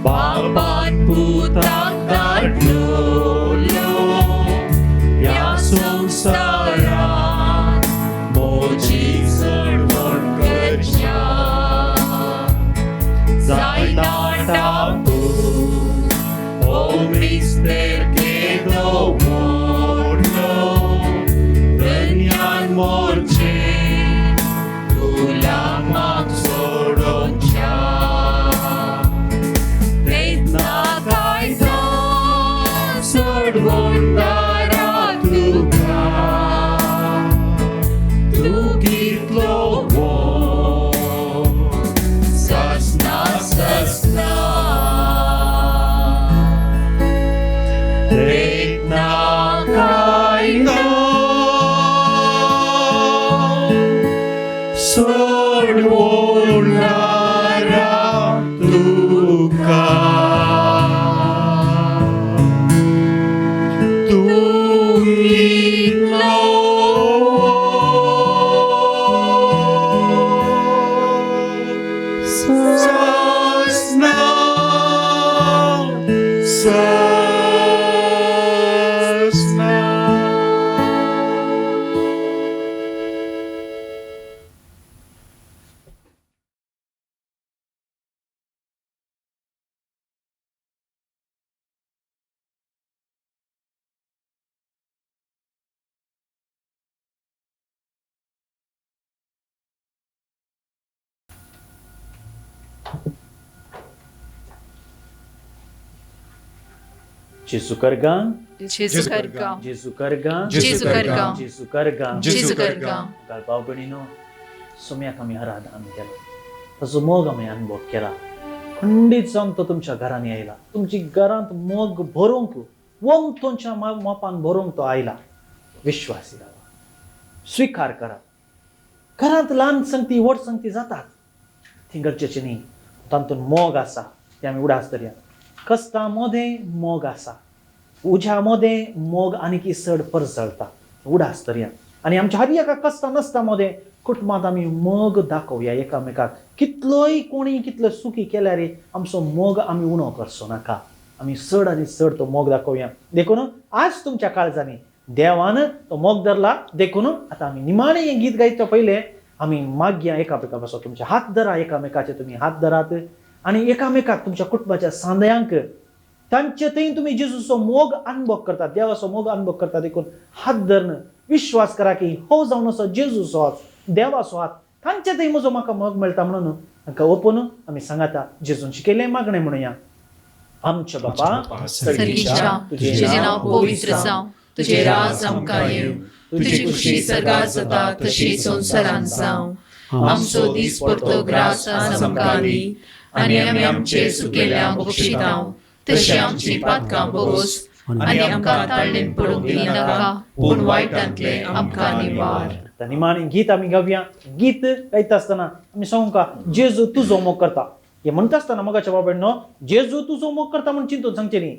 B: Babat putak darlolo Ya संसारात मोजी चळवळ करच्या जायना टापू O mister केलो मोडलो दुनियान मोरचे तुला माग सोडोनच्या वेदना कायदा सोडवणारा तुका तू घेतलो ससना ससना वेदना कायदा सोडवणारा तुका तू घेतलो ससना
A: Gesù cargan,
D: Gesù carga,
A: Gesù cargan,
D: Gesù carga,
A: Gesù cargan.
D: Gesù carga.
A: Galpao ganino, sumya kami harada आम्ही केला. तसं मग आम्ही अनुभव केला. खंडित सांगतो तुमच्या घराने यायला. तुमची घरात मग भरूंक, वंतोंच्या मापान भरूंक तो आयला. विश्वासी राहा. स्वीकार करा. घरात लहान संगती, वड संगती जातात. ती गरजेची नाही. तातून मोग आसा. ते आम्ही उडास तरी कष्टामध्ये मोग आसा. उज्यामध्ये मोग आणखी चड परसळता. उडास तरी आणि आमच्या हर एका कष्ट नसतामध्ये कुटुंबात आम्ही मोग दाखवूया एकामेकाक. कितलोय कोणी कितलं सुखी केल्या रे आमचो मोग आम्ही उणो करचो नाका. आम्ही चड आणि चड तो मोग दाखवूया. देखून आज तुमच्या काळजाने देवान तो मोग धरला. देखून आता आम्ही निमाणे हे गीत गायच्या पहिले आम्ही मागया एकामेकापासून. तुमचे हात धरा, एकामेकाचे तुम्ही हात धरात आणि एकामेकाक तुमच्या कुटुंबाच्या सांद्यांक त्यांचे थंय तुम्ही जेजूचो मोग अनुभव करतात, देवाचो मोग अनुभव करतात. देखून हात धरणं विश्वास करा की हो जावन असो जेजूचो हात, देवाचो हात तांचे थंय म्हजो म्हाका मोग मेळटा म्हणून तांकां ओपून आमी सांगाता जेजून शिकयलें मागणें म्हणुया. आमचे बापा
D: सर्गीच्या तुझे नाव पवित्र जावं, तुझे राज आमकां येवं, तुझी खुशी सदां जाता तशी संवसारांत जावं. आमचो दीस परतो ग्रास आज आमकां दी आनी आमी आमचे चुकेल्यांक बक्षितांव तशी आमची पातकां बोगोस आनी आमकां ताळणेन पडूंक दिनाका पूण वायटांतले आमकां निवार.
A: निमाणें गीत आमी गावया. गीत गायता आसतना आमी सांगूंका जेजू तुजो मोग करता. हे म्हणटा आसतना मोगाच्या बाबड्यानो जेजू तुजो मोग करता म्हणून चिंतून सांगचे न्ही.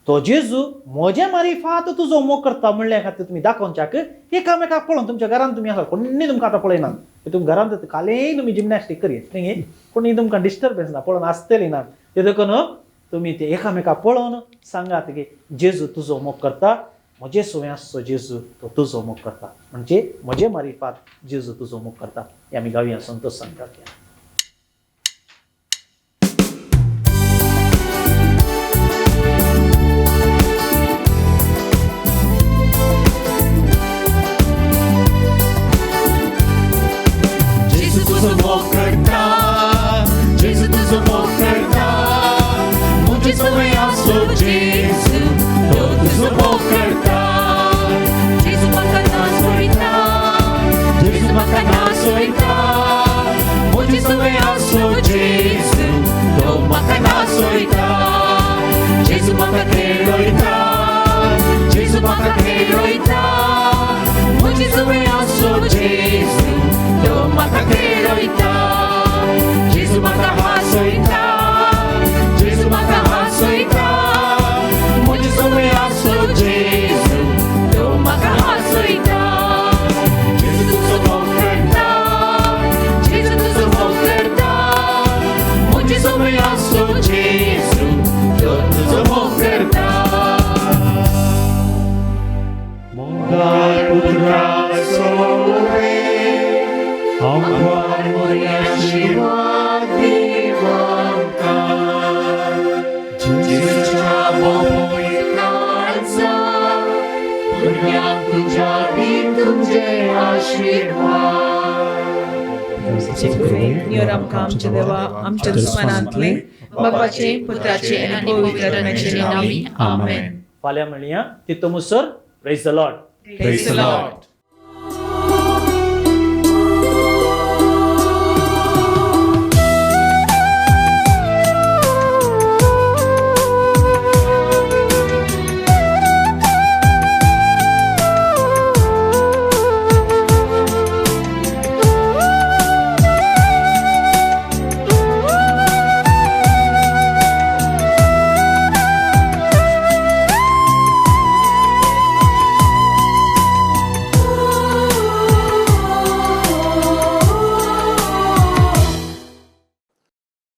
A: तो जेजू म्हज्या मारिफात तुजो मोग करता म्हणल्या खातीर तुमी दाखोवच्याक एकामेकाक पळोवन तुमच्या घरांत तुमी आसा कोणी तुमकां आतां पळयनात. तुमी घरांत कालेय तुमी जिमनॅस्टीक करीत न्ही, कोणी तुमकां डिस्टर्बन्स ना पळोवन आसतली ना. ते देखून तुमी ते एकामेकाक पळोवन सांगात की जेजू तुजो मोग करता. म्हजे सुव्यासो जेजू तो तुजो मोग करता म्हणजे म्हजे मारिफात जेजू तुजो मोग करता. हे आमी गावया संतोष सांगतात.
C: मोग करता जेजू तुझो मोग करता मुझे सवय असो जेजू तो तुझो मोग करता
D: जेजू म्हाका नासोयता
C: जेजू म्हाका नासोयता मुझे सवय असो जेजू तो म्हाका नासोयता जेजू म्हाका खेळोयता जेजू म्हाका खेळोयता मुझे सवय असो जेजू तो म्हाका खेळोयता जेजू म्हाका हासोयता जेजू म्हाका हासोयता मुझे सवय असो जेजू तो म्हाका हासोयता जेजू तुझो मोग करता जेजू तुझो मोग करता मुझे सवय असो जेजू तो तुझो मोग करता मोगाय पुत्रा सोरे आमकां मोरया आशीर्वाद दिवंका जेजूच्या मोहिताचा भुरग्यांक तुझ्या दिन तुझे आशीर्वाद
D: नियर आमकां आमचे देवा आमच्या दुस्मानांतले बापाचे पुत्राचे आनी पवित्र आत्म्याचे नांवी आमेन.
A: फाल्यां म्हणया तितून मुसर praise the Lord.
D: Praise the Lord.